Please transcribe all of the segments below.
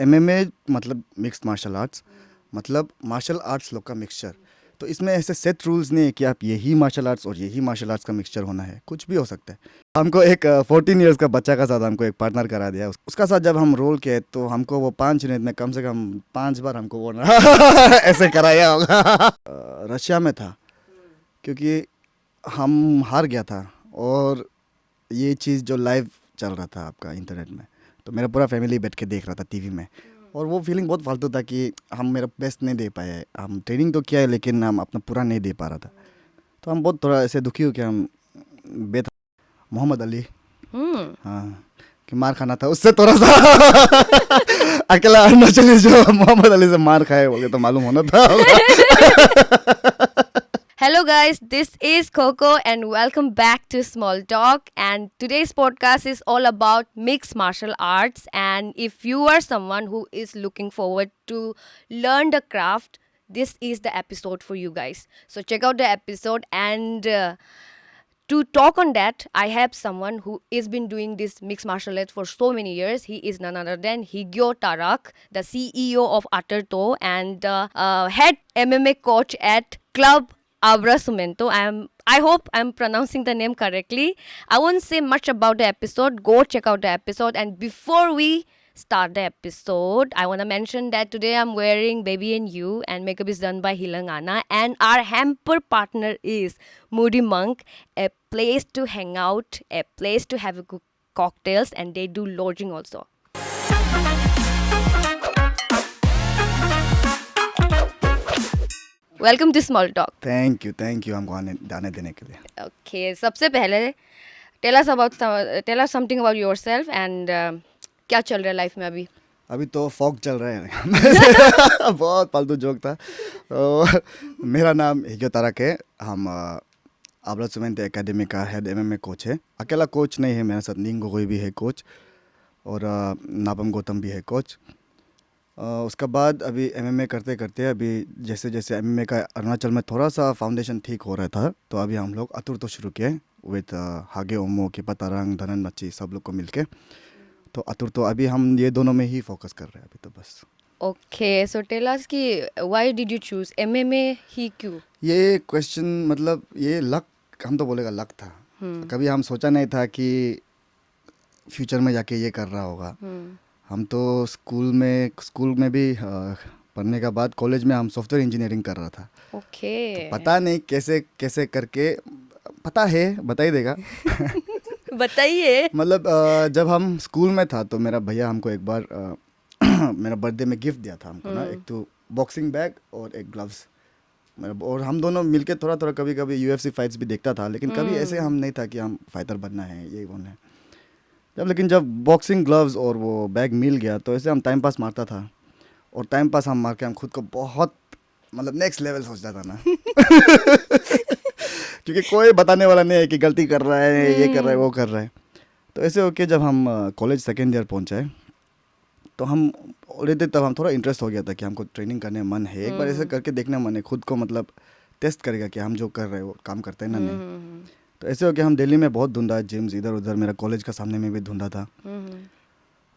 MMA मतलब mixed martial arts, मतलब martial arts लोग का मिक्सचर। तो इसमें ऐसे सेट रूल्स नहीं है कि आप यही मार्शल आर्ट्स और यही मार्शल आर्ट्स का मिक्सचर होना है, कुछ भी हो सकता है। हमको एक 14 इयर्स का बच्चा का साथ हमको एक पार्टनर करा दिया। उसका साथ जब हम रोल किए तो हमको वो 5 मिनट में कम से कम 5 बार हमको वो ऐसे कराया होगा। रशिया में था, क्योंकि हम हार गया था और ये चीज़ जो लाइव चल रहा था आपका इंटरनेट में, तो मेरा पूरा फैमिली बैठ के देख रहा था टीवी में। और वो फीलिंग बहुत फालतू था कि हम मेरा बेस्ट नहीं दे पाए। हम ट्रेनिंग तो किया है लेकिन हम अपना पूरा नहीं दे पा रहा था। तो हम बहुत थोड़ा ऐसे दुखी हो कि हम बेथ मोहम्मद अली, हाँ, कि मार खाना था उससे थोड़ा सा। अकेला अरुणाचली जो मोहम्मद अली से मार खाए बोले तो मालूम होना था। Hello, guys. This is Coco, and welcome back to Small Talk. And today's podcast is all about mixed martial arts. And if you are someone who is looking forward to learn the craft, this is the episode for you guys. So check out the episode. And to talk on that, I have someone who has been doing this mixed martial arts for so many years. He is none other than Higyo Tarak, the CEO of Atterto and head MMA coach at Club Abrasumento. I hope I'm pronouncing the name correctly. I won't say much about the episode. Go check out the episode. And before we start the episode, I want to mention that today I'm wearing Baby and You, and makeup is done by Hilangana. And our hamper partner is Moody Monk, a place to hang out, a place to have a good cocktails, and they do lodging also. Welcome to Small Talk. Thank you हमको आने देने के लिए। Okay, सबसे पहले tell us something about yourself and क्या चल रहा है लाइफ में अभी? अभी तो फॉग चल रहा है। बहुत फालतू जोक था। तो मेरा नाम हिग्यो तारक है। हम आब्रासुमेंतो एकेडमी का हेड एमएमए कोच है। अकेला कोच नहीं है, मेरे साथ निंग गोगोई भी है कोच और नापम गौतम भी है कोच। उसके बाद अभी एमएमए करते करते अभी जैसे जैसे एमएमए का अरुणाचल में थोड़ा सा फाउंडेशन ठीक हो रहा था, तो अभी हम लोग अतुर तो शुरू किए विद हागे ओमो की पतारंग धनन मच्छी सब लोग को मिलके। तो अतुर तो अभी हम ये दोनों में ही फोकस कर रहे हैं अभी तो बस। Okay, so tell us कि why did you choose MMA ही क्यों? ये क्वेश्चन मतलब ये लक, हम तो बोलेगा लक था। कभी हम सोचा नहीं था कि फ्यूचर में जाके ये कर रहा होगा। हम तो स्कूल में भी पढ़ने के बाद कॉलेज में हम सॉफ्टवेयर इंजीनियरिंग कर रहा था। Okay. तो पता नहीं कैसे कैसे करके, पता है बता ही देगा। बताइए। मतलब जब हम स्कूल में था तो मेरा भैया हमको एक बार मेरा बर्थडे में गिफ्ट दिया था हमको ना, एक तो बॉक्सिंग बैग और एक ग्लव्स। और हम दोनों मिलके थोड़ा थोड़ा कभी कभी यूएफसी फाइट्स भी देखता था, लेकिन कभी ऐसे हम नहीं था कि हम फाइटर बनना है ये वो है। लेकिन जब बॉक्सिंग ग्लव्स और वो बैग मिल गया तो ऐसे हम टाइम पास मारता था। और टाइम पास हम मार के हम खुद को बहुत मतलब नेक्स्ट लेवल सोचता था ना। क्योंकि कोई बताने वाला नहीं है कि गलती कर रहा है, ये कर रहा है, वो कर रहा है। तो ऐसे होके जब हम कॉलेज सेकेंड ईयर पहुंचे तो हम ऑलरेडी तब हम थोड़ा इंटरेस्ट हो गया था कि हमको ट्रेनिंग करने मन है, एक बार ऐसे करके देखने मन है, खुद को मतलब टेस्ट करेगा कि हम जो कर रहे हैं वो काम करते हैं ना नहीं। तो ऐसे हो गया हम दिल्ली में बहुत ढूंढा जिम्स इधर उधर, मेरा कॉलेज का सामने में भी ढूंढा था।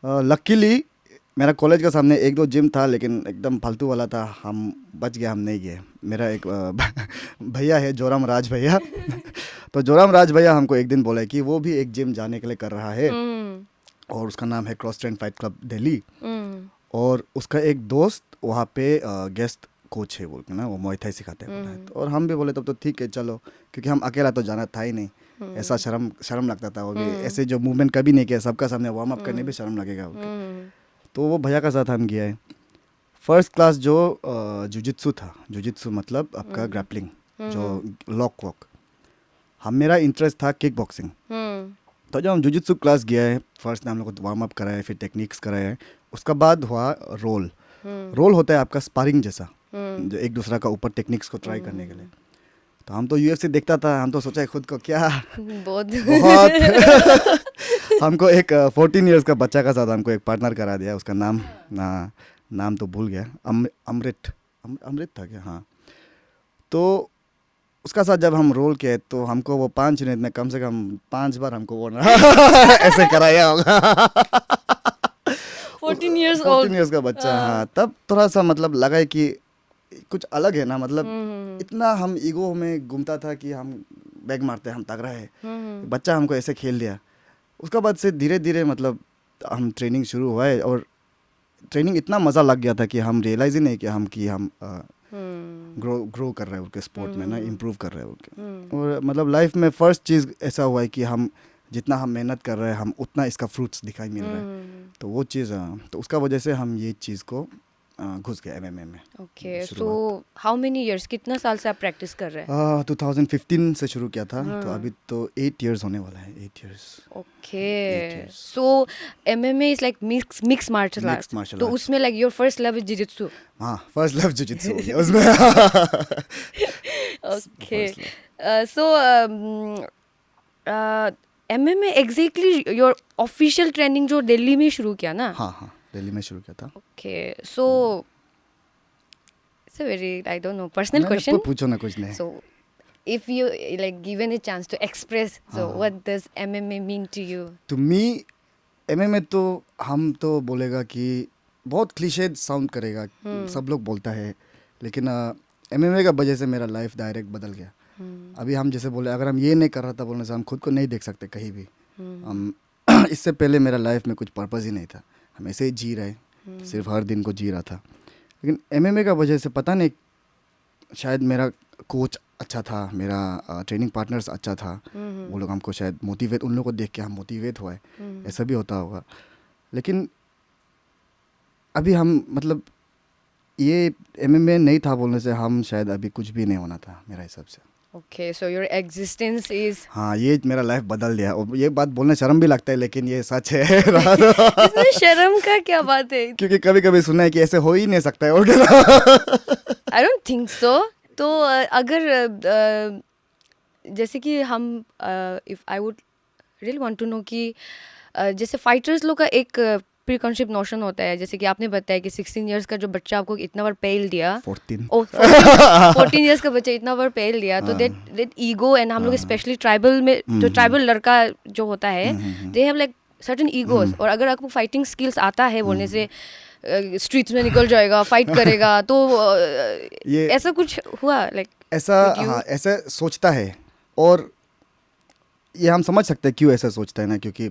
लकीली मेरा कॉलेज का सामने एक दो जिम था लेकिन एकदम फालतू वाला था, हम बच गया, हम नहीं गए। मेरा एक भैया है जोराम राज भैया। तो जोराम राज भैया हमको एक दिन बोला कि वो भी एक जिम जाने के लिए कर रहा है और उसका नाम है cross trend fight club Delhi. और उसका एक दोस्त वहाँ पे गेस्ट कोच है बोल के ना, वो मुआय थाई सिखाते हैं। और हम भी बोले तब तो ठीक है चलो, क्योंकि हम अकेला तो जाना था ही नहीं। ऐसा शर्म लगता था, वो भी ऐसे जो मूवमेंट कभी नहीं किया, सबका सामने वार्म अप करने भी शर्म लगेगा। तो वो भैया का साथ हम गया है। फर्स्ट क्लास जो जुजित्सु था, जुजित्सु मतलब आपका ग्रैपलिंग जो लॉक वॉक, हम मेरा इंटरेस्ट था किक बॉक्सिंग। तो जब हम जुजित्सु क्लास गया है, फर्स्ट ने हम लोग को वार्म अप कराया, फिर टेक्निक्स कराया है। उसका बाद हुआ रोल होता है आपका स्पारिंग जैसा, जो एक दूसरा का ऊपर टेक्निक्स को ट्राई करने के लिए। तो हम तो यूएफसी देखता था, हम तो सोचा खुद को क्या बहुत हमको एक 14 इयर्स का बच्चा का साथ हमको एक पार्टनर करा दिया। उसका नाम तो भूल गया, अमृत था क्या, हाँ। तो उसका साथ जब हम रोल किए तो हमको वो 5 मिनट में कम से कम 5 बार हमको वो ऐसे कराया होगा। 14 years 14 old. years का बच्चा, हाँ, तब थोड़ा सा मतलब लगा है कि कुछ अलग है ना, मतलब इतना हम ईगो में घूमता था कि हम बैग मारते हैं, हम तगड़ा है, बच्चा हमको ऐसे खेल दिया। उसका बाद से धीरे धीरे मतलब हम ट्रेनिंग शुरू हुआ है, और ट्रेनिंग इतना मज़ा लग गया था कि हम रियलाइज ही नहीं किया कि हम ग्रो कर रहे हैं उनके स्पोर्ट में ना, इम्प्रूव कर रहे हैं उनके। और मतलब लाइफ में फर्स्ट चीज़ ऐसा हुआ है कि हम जितना हम मेहनत कर रहे हैं, हम उतना इसका फ्रूट्स दिखाई मिल रहा है। तो वो चीज़, तो उसका वजह से हम ये चीज़ को घुस गए एमएमए में। Okay, so how many years, कितना साल से आप प्रैक्टिस कर रहे हैं? 2015 से शुरू किया था, तो अभी तो 8 इयर्स होने वाला है, 8 years. Okay, so MMA is like mix martial art, तो उसमें like your first love is jujitsu? हाँ, फर्स्ट लव जिजित्सु उसमें। Okay, so MMA exactly your official training जो दिल्ली में शुरू किया ना? हाँ हाँ, दिल्ली में शुरू किया था। Okay, so it's a very, I don't know, personal question. पूछो ना, कुछ नहीं। So, if you like given a chance to express, so what does MMA mean to you? To me, MMA तो हम तो बोलेगा कि बहुत क्लीशे साउंड करेगा, सब लोग बोलता है, लेकिन MMA का वजह से मेरा लाइफ डायरेक्ट बदल गया। अभी हम जैसे बोले, अगर हम ये नहीं कर रहा था बोलने से, हम खुद को नहीं देख सकते कहीं भी। हम इससे पहले मेरा लाइफ में कुछ पर्पज़ ही नहीं था, हम ऐसे ही जी रहे, सिर्फ हर दिन को जी रहा था। लेकिन MMA का वजह से पता नहीं, शायद मेरा कोच अच्छा था, मेरा ट्रेनिंग पार्टनर्स अच्छा था, वो लोग हमको शायद मोटिवेट, उन लोगों को देख के हम मोटिवेट हुए, ऐसा भी होता होगा। लेकिन अभी हम मतलब ये MMA नहीं था बोलने से हम शायद अभी कुछ भी नहीं होना था मेरा हिसाब से। Okay, so your existence is हाँ, ये मेरा लाइफ बदल दिया, और ये बात बोलने शर्म भी लगता है, लेकिन ये सच है। इसमें शर्म का क्या बात है? क्योंकि कभी कभी सुना है कि ऐसे हो ही नहीं सकता है, और I don't think so. तो अगर जैसे कि हम if I would really want to know कि जैसे फाइटर्स लोग का एक प्रीकॉन्सेप्ट नोशन होता है, जैसे कि आपने बताया कि 16 इयर्स का जो बच्चा आपको इतना बार पेल दिया, 14 इयर्स का बच्चा इतना बार पेल दिया, तो दैट ईगो, एंड हम लोग स्पेशली ट्राइबल में, जो ट्राइबल लड़का जो होता है, they have like certain egos, और अगर आपको फाइटिंग स्किल्स आता है बोलने से, स्ट्रीट्स में निकल जाएगा, फाइट करेगा, तो ये ऐसा कुछ हुआ लाइक ऐसा? हाँ, ऐसा सोचता है, और ये हम समझ सकते हैं क्यों ऐसा सोचता है ना, क्योंकि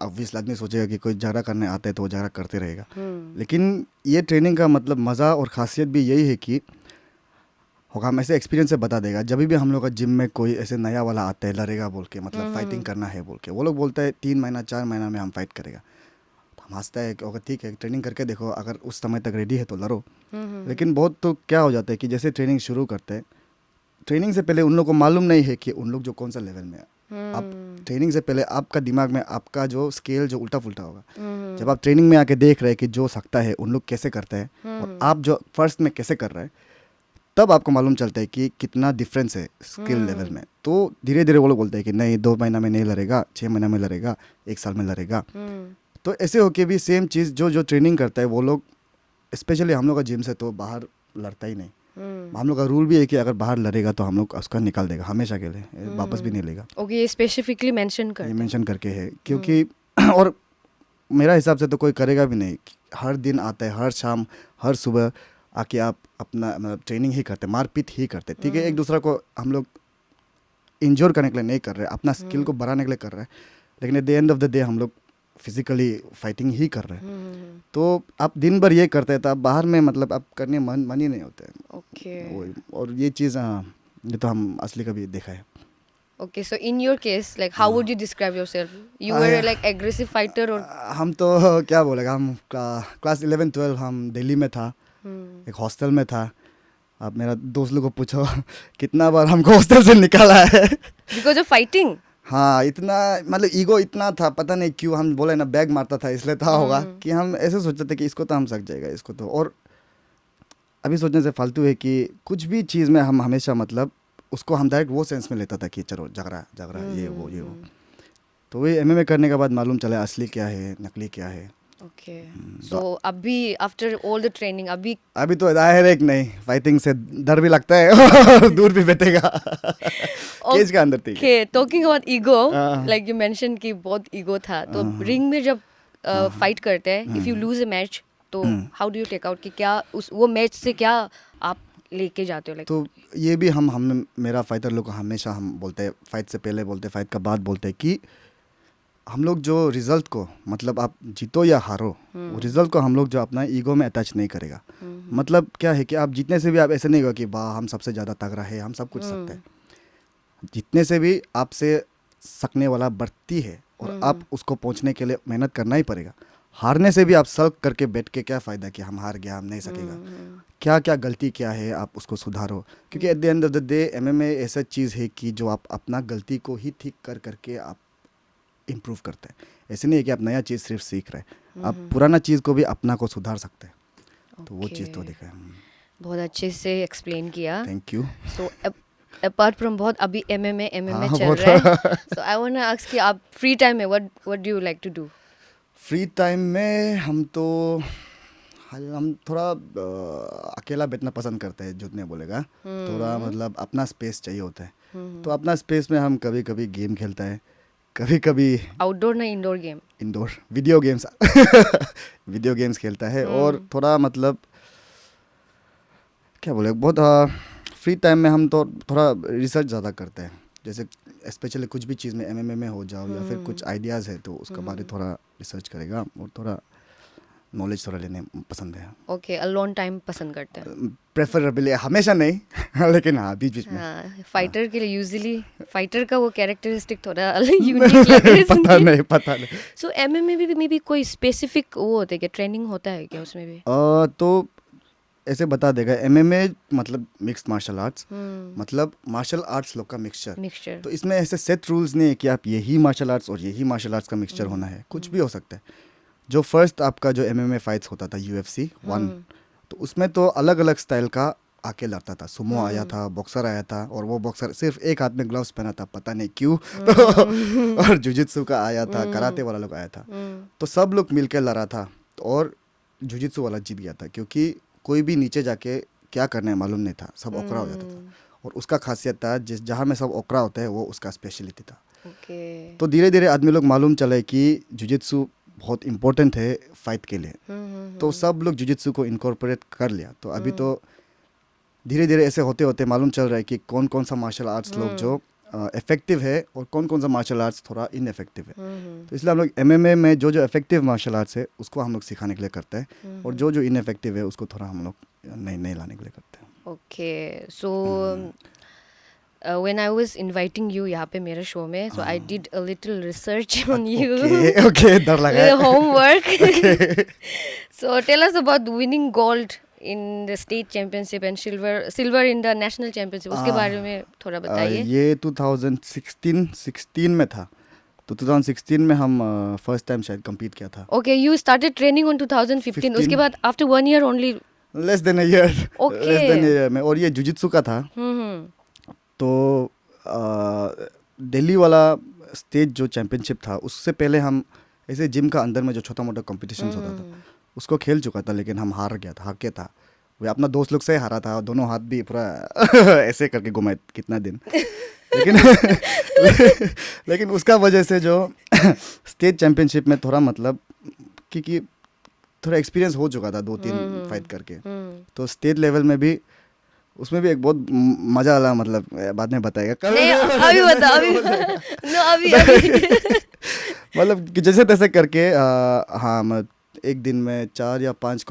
ऑब्वियस आदमी सोचेगा कि कोई झगड़ा करने आता है तो वो झगड़ा करते रहेगा। लेकिन ये ट्रेनिंग का मतलब मज़ा और ख़ासियत भी यही है कि होगा, हम ऐसे एक्सपीरियंस से बता देगा। जब भी हम लोग का जिम में कोई ऐसे नया वाला आता है, लड़ेगा बोल के, मतलब फाइटिंग करना है बोल के, वो लोग बोलता है 3 महीना 4 महीना में हम फाइट करेगा, तो हम हंसता है कि ठीक है, ट्रेनिंग करके देखो, अगर उस समय तक रेडी है तो लड़ो। लेकिन बहुत तो क्या हो जाता है कि जैसे ट्रेनिंग शुरू करते हैं, ट्रेनिंग से पहले उन लोग को मालूम नहीं है कि उन लोग जो कौन सा लेवल में है। आप ट्रेनिंग से पहले आपका दिमाग में आपका जो स्केल जो उल्टा पुल्टा होगा। जब आप ट्रेनिंग में आके देख रहे हैं कि जो सकता है उन लोग कैसे करते हैं, और आप जो फर्स्ट में कैसे कर रहे हैं, तब आपको मालूम चलता है कि कितना डिफरेंस है स्किल लेवल में। तो धीरे धीरे वो लोग बोलते हैं कि नहीं, 2 महीना में नहीं लड़ेगा, 6 महीना में लड़ेगा, 1 साल में लड़ेगा। तो ऐसे होके भी सेम चीज़ जो ट्रेनिंग करता है वो लोग, स्पेशली हम लोग का जिम से तो बाहर लड़ता ही नहीं। हम लोग का रूल भी है कि अगर बाहर लड़ेगा तो हम लोग उसका निकाल देगा हमेशा के लिए, वापस भी नहीं लेगा। ओके, ये स्पेसिफिकली मेंशन करके है, क्योंकि और मेरा हिसाब से तो कोई करेगा भी नहीं। हर दिन आता है, हर शाम, हर सुबह आके आप अपना मतलब ट्रेनिंग ही करते, मारपीट ही करते, ठीक है। एक दूसरा को हम लोग इंजोर करने के लिए नहीं कर रहे, अपना स्किल को बढ़ाने के लिए कर रहे हैं, लेकिन at the end of the day हम लोग फिजिकली फाइटिंग ही कर रहे हैं। तो आप दिन भर ये करते हैं तो आप बाहर में मतलब आप करने मन ही नहीं होते हैं। ओके, और ये चीज़ ये तो हम असली कभी देखा है। Okay, so in your case, like how would you describe yourself? You were like aggressive fighter or? हम तो क्या बोलेगा, हम क्लास 11-12 हम दिल्ली में था, एक हॉस्टल में था। अब मेरा दोस्त लोग को पूछो कितना बार हमको हॉस्टल से निकाला है Because of fighting? हाँ, इतना मतलब ईगो इतना था, पता नहीं क्यों, हम बोले ना बैग मारता था इसलिए था होगा कि हम ऐसे सोचते थे कि इसको तो हम सक जाएगा, इसको तो। और अभी सोचने से फालतू है कि कुछ भी चीज़ में हम हमेशा मतलब उसको हम डायरेक्ट वो सेंस में लेता था कि चलो झगड़ा ये वो। तो वही MMA करने के बाद मालूम चला असली क्या है, नकली क्या है। Okay. So अभी after all the training अभी तो दाहिर एक नहीं, फाइटिंग से डर भी लगता है और दूर भी बैठेगा केज का अंदर थी। Okay, talking about ego, like you mentioned कि बहुत ego था, तो रिंग में जब फाइट करते हैं, if you lose a match, तो how do you take out कि क्या उस वो मैच से क्या आप लेके जाते हो, लाइक? तो ये भी हम मेरा फाइटर लोग को हमेशा हम बोलते हैं, फाइट से पहले बोलते हैं, फाइट का बाद बोलते हैं कि हम लोग जो रिजल्ट को, मतलब आप जीतो या हारो, वो रिजल्ट को हम लोग जो अपना ईगो में अटैच नहीं करेगा। मतलब क्या है कि आप जीतने से भी आप ऐसे नहीं हो कि वाह हम सबसे ज़्यादा तगड़ा है, हम सब कुछ सकते हैं। जीतने से भी आपसे सकने वाला बढ़ती है और आप उसको पहुंचने के लिए मेहनत करना ही पड़ेगा। हारने से भी आप सल्क करके बैठ के क्या फ़ायदा कि हम हार गया, हम नहीं सकेगा। क्या क्या गलती क्या है, आप उसको सुधारो, क्योंकि at the end of the day MMA ऐसा चीज़ है कि जो आप अपना गलती को ही ठीक कर करके आप इम्प्रूव करते हैं। ऐसे नहीं है कि आप नया चीज़ सिर्फ सीख रहे हैं, आप पुराना चीज़ को भी अपना को सुधार सकते हैं। तो वो चीज़ तो देखा है। बहुत अच्छे से एक्सप्लेन किया। Thank you. So apart from बहुत अभी MMA हाँ, चल बहुत रहा है, so I want to ask कि आप फ्री टाइम में what do you like to do? Free time में हम थोड़ा अकेला बैठना पसंद करते हैं, झूठ नहीं बोलेगा। थोड़ा मतलब अपना स्पेस चाहिए होता है। तो अपना स्पेस में हम कभी कभी गेम खेलता है, कभी कभी आउटडोर ना indoor game? Indoor video games video games खेलता है। और थोड़ा मतलब क्या बोले, बहुत फ्री टाइम में हम तो थोड़ा रिसर्च ज़्यादा करते हैं। जैसे स्पेशली कुछ भी चीज़ में MMA में हो जाओ या फिर कुछ आइडियाज़ है तो उसके बारे में थोड़ा रिसर्च करेगा और थोड़ा नॉलेज थोड़ा लेने पसंद है। ओके, अलोन टाइम पसंद करते हैं? प्रेफरेबली हमेशा नहीं लेकिन हाँ बीच बीच में। हाँ, फाइटर के लिए यूजुअली फाइटर का वो कैरेक्टरिस्टिक थोड़ा यूनिक लग रहा है। पता नहीं। सो MMA में भी कोई स्पेसिफिक वो होता है क्या, ट्रेनिंग होता है क्या उसमें भी? तो ऐसे बता देगा, MMA मतलब मिक्स्ड मार्शल आर्ट्स, मतलब मार्शल आर्ट्स लोग का मिक्सचर। तो इसमें ऐसे सेट रूल्स नहीं है कि आप यही मार्शल आर्ट्स और यही मार्शल आर्ट्स का मिक्सचर होना है, कुछ भी हो सकता है। जो फर्स्ट आपका जो MMA फाइट्स होता था UFC 1, तो उसमें तो अलग अलग स्टाइल का आके लड़ता था। सुमो आया था, बॉक्सर आया था, और वो बॉक्सर सिर्फ एक हाथ में ग्लव्स पहना था, पता नहीं क्यों। तो और जुजित्सु का आया था, कराटे वाला लोग आया था। तो सब लोग मिलकर लड़ा था और जुजित्सु वाला जीत गया था, क्योंकि कोई भी नीचे जाके क्या करना है मालूम नहीं था, सब ओकरा हो जाता था। और उसका खासियत था जहाँ में सब ओकरा होता है वो उसका स्पेशलिटी था। तो धीरे धीरे आदमी लोग मालूम चले कि जुजित्सु बहुत इम्पोर्टेंट है फाइट के लिए। तो सब लोग जुजित्सु को इनकॉर्पोरेट कर लिया। तो अभी तो धीरे धीरे ऐसे होते होते मालूम चल रहा है कि कौन कौन सा मार्शल आर्ट्स लोग जो इफेक्टिव है और कौन कौन सा मार्शल आर्ट्स थोड़ा इनइफेक्टिव है। तो इसलिए हम लोग MMA में जो जो इफेक्टिव मार्शल आर्ट्स है उसको हम लोग सिखाने के लिए करते हैं, और जो जो इनइफेक्टिव है उसको थोड़ा हम लोग नए लाने के लिए करते हैं। Okay, so when I was inviting you यहाँ पे मेरे शो में, so I did a little research on you. Okay, डर लगा है। Homework. So tell us about winning gold in the state championship and silver in the national championship. उसके बारे में थोड़ा बताइए। ये 2016 में था। तो 2016 में हम फर्स्ट टाइम शायद compete किया था। Okay, you started training on 2015. उसके बाद after 1 year only. Less than a year. Okay. Less than a year में, और ये जुजित्सु का था। तो दिल्ली वाला स्टेट जो चैम्पियनशिप था उससे पहले हम ऐसे जिम का अंदर में जो छोटा मोटा कॉम्पिटिशन होता था उसको खेल चुका था, लेकिन हम हार के था। वो अपना दोस्त लोग से हारा था, दोनों हाथ भी पूरा ऐसे करके घुमाए कितना दिन। लेकिन उसका वजह से जो स्टेट चैम्पियनशिप में थोड़ा मतलब क्योंकि थोड़ा एक्सपीरियंस हो चुका था 2-3 फाइट करके, तो स्टेट लेवल में भी उसमें भी एक बहुत मजा आला, मतलब बाद में बताएगा। नहीं, अभी बता, अभी मतलब कि जैसे तैसे करके हाँ एक दिन में 4 या 5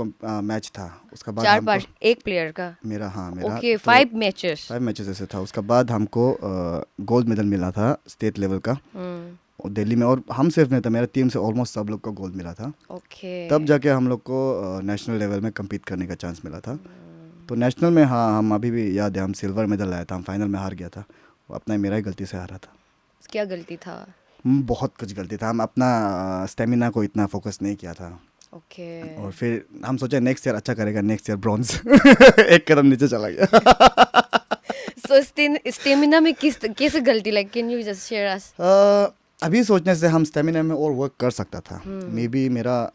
मैच था। उसका बाद 4-5 एक प्लेयर का मेरा ओके 5 मैचेस ऐसे था। उसका बाद हमको गोल्ड मेडल मिला था स्टेट लेवल का और दिल्ली में, और हम सिर्फ नहीं था, मेरा टीम से ऑलमोस्ट सब लोग को गोल्ड मिला था। ओके, तब जाके हम लोग को नेशनल लेवल में कम्पीट करने का चांस मिला था। तो नेशनल में हाँ हम अभी भी याद है, हम सिल्वर मेडल लाया था, हम फाइनल में हार गया था। वो अपना मेरा ही गलती से हारा था। क्या गलती था? बहुत कुछ गलती था, हम अपना स्टेमिना को इतना फोकस नहीं किया था। ओके, और फिर हम सोचे नेक्स्ट ईयर अच्छा करेगा, नेक्स्ट ईयर ब्रॉन्ज एक कदम नीचे चला गया। सो स्टेमिना में कैसे गलती, like can you just share अस? अभी सोचने से हम स्टेमिना में और वर्क कर सकता था। मे बी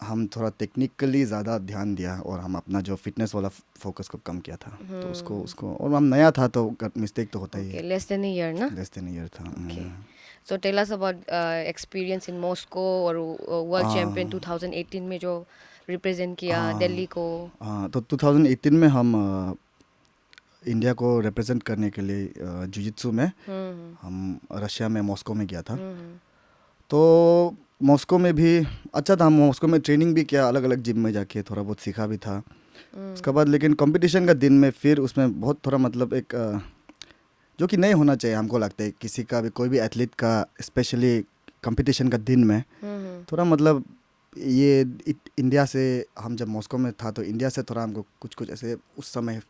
हम थोड़ा टेक्निकली ज़्यादा ध्यान दिया और हम अपना जो फिटनेस वाला फोकस को कम किया था। तो उसको और हम नया था तो मिस्टेक तो होता ही है। लेस देन अ ईयर ना? लेस देन अ ईयर था। So tell us about experience in Moscow और वर्ल्ड चैंपियन 2018 में जो रिप्रेजेंट किया दिल्ली को. हाँ, तो 2018 में हम इंडिया को रिप्रेजेंट करने के लिए जुजित्सु में हम रशिया में मॉस्को में गया था. तो मॉस्को में भी अच्छा था. हम मॉस्को में ट्रेनिंग भी किया, अलग अलग जिम में जाके थोड़ा बहुत सीखा भी था. उसके बाद लेकिन कंपटीशन का दिन में फिर उसमें बहुत थोड़ा मतलब एक जो कि नहीं होना चाहिए हमको लगता है किसी का भी, कोई भी एथलीट का, स्पेशली कंपटीशन का दिन में थोड़ा मतलब ये इंडिया से, हम जब मॉस्को में था तो इंडिया से थोड़ा हमको कुछ कुछ ऐसे उस समय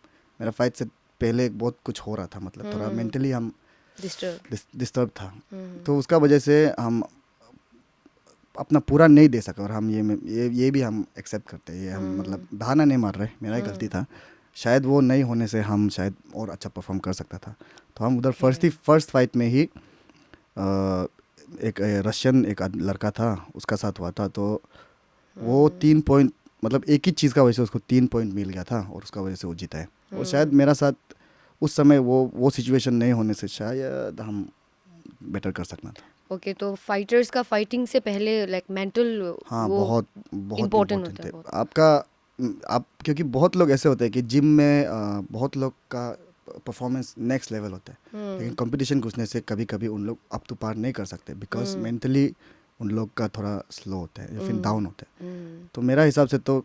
मेरा फाइट से पहले बहुत कुछ हो रहा था, मतलब थोड़ा मेंटली हम डिस्टर्ब था. तो उसका वजह से हम अपना पूरा नहीं दे सके. और हम ये भी हम एक्सेप्ट करते हैं. ये हम मतलब बहाना नहीं मार रहे, मेरा ही गलती था. शायद वो नहीं होने से हम शायद और अच्छा परफॉर्म कर सकता था. तो हम उधर फर्स्ट फाइट में ही एक रशियन एक लड़का था, उसका साथ हुआ था. तो वो 3 पॉइंट, मतलब एक ही चीज़ का वजह से उसको 3 पॉइंट मिल गया था और उसका वजह से वो जीता है. और शायद मेरा साथ उस समय वो सिचुएशन नहीं होने से शायद हम बेटर कर सकना था. ओके, तो फाइटर्स का फाइटिंग से पहले लाइक मेंटल, हाँ, वो बहुत बहुत इम्पोर्टेंट इम्पोर्टेंट होता है है बहुत. आपका. आप क्योंकि बहुत लोग ऐसे होते हैं कि जिम में बहुत लोग का परफॉर्मेंस नेक्स्ट लेवल होता है, लेकिन कंपटीशन घुसने से कभी कभी उन लोग अप टू पार नहीं कर सकते, बिकॉज मेंटली उन लोग का थोड़ा स्लो होता है या फिर डाउन होता है. तो मेरा हिसाब से तो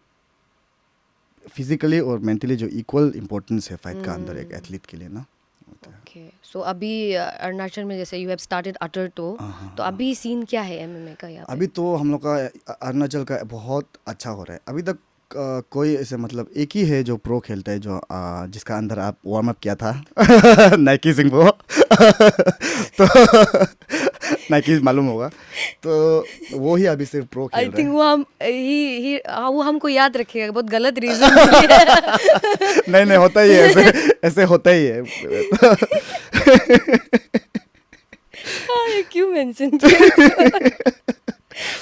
फिजिकली और मेंटली जो इक्वल इम्पोर्टेंस है फाइट का अंदर एक एथलीट के लिए ना. ओके, सो अभी अरुणाचल में जैसे यू हैव स्टार्टेड अटर तो अभी सीन क्या है एमएमए का यहाँ पे? अभी तो हम लोग का अरुणाचल का बहुत अच्छा हो रहा है. अभी तक कोई ऐसे मतलब एक ही है जो प्रो खेलता है, जो जिसका अंदर आप वार्म अप किया था नाइकी सिंह वो तो नाइकी मालूम होगा. तो वो ही अभी सिर्फ प्रो खेल आई रहा थिंक है. वो वो हमको याद रखेगा, बहुत गलत रीजन. नहीं होता ही है ऐसे, ऐसे होता ही है. क्यों मेंशन किया?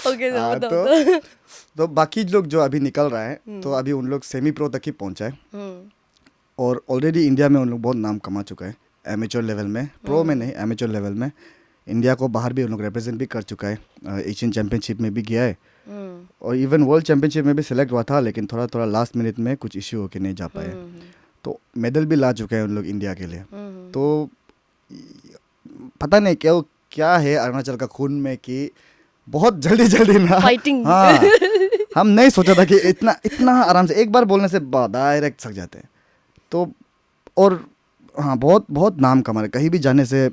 ओके, हाँ, बताओ. तो बाकी लोग जो अभी निकल रहा है तो अभी उन लोग सेमी प्रो तक ही पहुंचा है. और ऑलरेडी इंडिया में उन लोग बहुत नाम कमा चुका है एमेच्योर लेवल में, प्रो में नहीं, एमेच्योर लेवल में. इंडिया को बाहर भी उन लोग रिप्रेजेंट भी कर चुका है. एशियन चैम्पियनशिप में भी गया है और इवन वर्ल्ड चैम्पियनशिप में भी सिलेक्ट हुआ था, लेकिन थोड़ा लास्ट मिनट में कुछ इश्यू होके नहीं जा पाए. तो मेडल भी ला चुके हैं उन लोग इंडिया के लिए. तो पता नहीं क्या है अरुणाचल का खून में कि बहुत जल्दी ना फाइटिंग. हाँ, हम नहीं सोचा था कि इतना आराम से एक बार बोलने से डायरेक्ट सक जाते हैं. तो और हाँ, बहुत बहुत नाम कमा रहे. कहीं भी जाने से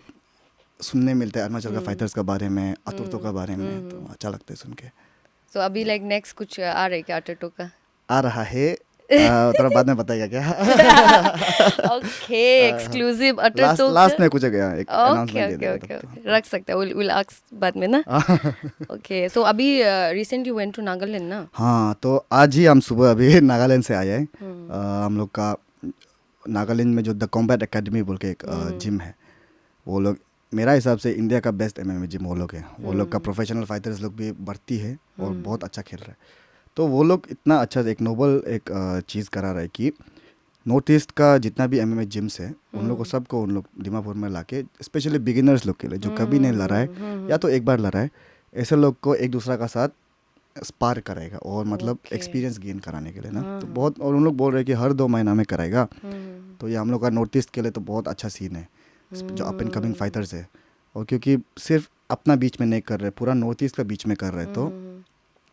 सुनने मिलता है अरुणाचल का फाइटर्स का बारे में, अतुर्तो का बारे में. तो अच्छा लगता है सुन के. सो अभी लाइक नेक्स्ट कुछ आ रहा है क्या अटरटो का? आ रहा है. थोड़ा बाद में बताएगा क्या? Okay, exclusive अटरटो. लास्ट में कुछ गया एक ओके अनाउंसमेंट ओके दे ओके, देगा. रख सकते हैं, विल आस्क बाद में ना. ओके, सो अभी रिसेंटली वेंट टू नागालैंड ना? हाँ, तो आज ही हम सुबह अभी नागालैंड से आए हैं. हम लोग का नागालैंड में जो द कॉम्बैट एकेडमी बोल के एक जिम है, वो लोग मेरा हिसाब से इंडिया का बेस्ट एमएमए जिम वो लोग है. वो लोग का प्रोफेशनल फाइटर्स लोग भी बढ़ती है और बहुत अच्छा खेल रहा है. तो वो लोग इतना अच्छा एक नोबल एक चीज़ करा रहा है कि नॉर्थ ईस्ट का जितना भी एमएमए जिम्स है उन लोग को सबको उन लोग दीमापुर में लाके, स्पेशली बिगिनर्स लोग के लिए जो कभी नहीं लड़ा है या तो एक बार लड़ा है, ऐसे लोग को एक दूसरा का साथ स्पार कराएगा और मतलब एक्सपीरियंस गेन कराने के लिए ना. तो बहुत, और उन लोग बोल रहे हैं कि हर 2 महीना में कराएगा. तो ये हम लोग का नॉर्थ ईस्ट के लिए तो बहुत अच्छा सीन है जो अप एंड कमिंग फाइटर्स है. और क्योंकि सिर्फ अपना बीच में नहीं कर रहे, पूरा नॉर्थ ईस्ट का बीच में कर रहे, तो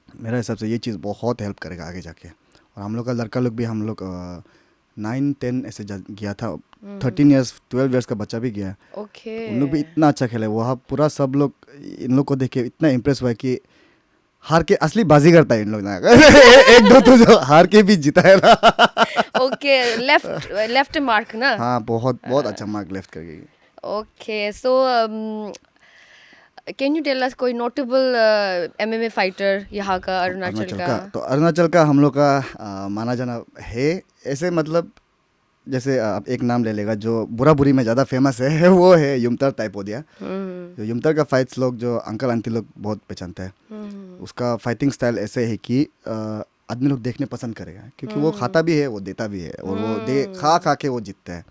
मेरा हिसाब से ये चीज़ बहुत हेल्प करेगा आगे जाके. और हम लोग का लड़का लोग भी, हम लोग 9-10 ऐसे गया था. 13 ईयर्स 12 ईयर्स का बच्चा भी गया. ओके, उन लोग भी इतना अच्छा खेले. वहाँ पूरा सब लोग इन लोग को देख के इतना इम्प्रेस हुआ कि हार के असली बाजी करता है इन लोग ना. एक दो तो जो हार के भी जीता है ना. ओके, लेफ्ट मार्क ना? हाँ, बहुत अच्छा मार्क लेफ्ट कर गई. Okay, so can you tell us कोई नोटेबल एमएमए फाइटर यहाँ का, अरुणाचल का? तो अरुणाचल का हम लोग का माना जाना है ऐसे, मतलब जैसे आप एक नाम ले लेगा जो बुरा बुरी में ज़्यादा फेमस है वो है युमतर ताइपोदिया. जो युमतर का फाइट्स लोग जो अंकल आंटी लोग बहुत पहचानते हैं. उसका फाइटिंग स्टाइल ऐसे है कि आदमी लोग देखने पसंद करेगा, क्योंकि वो खाता भी है, वो देता भी है, और वो खा के वो जीतता है.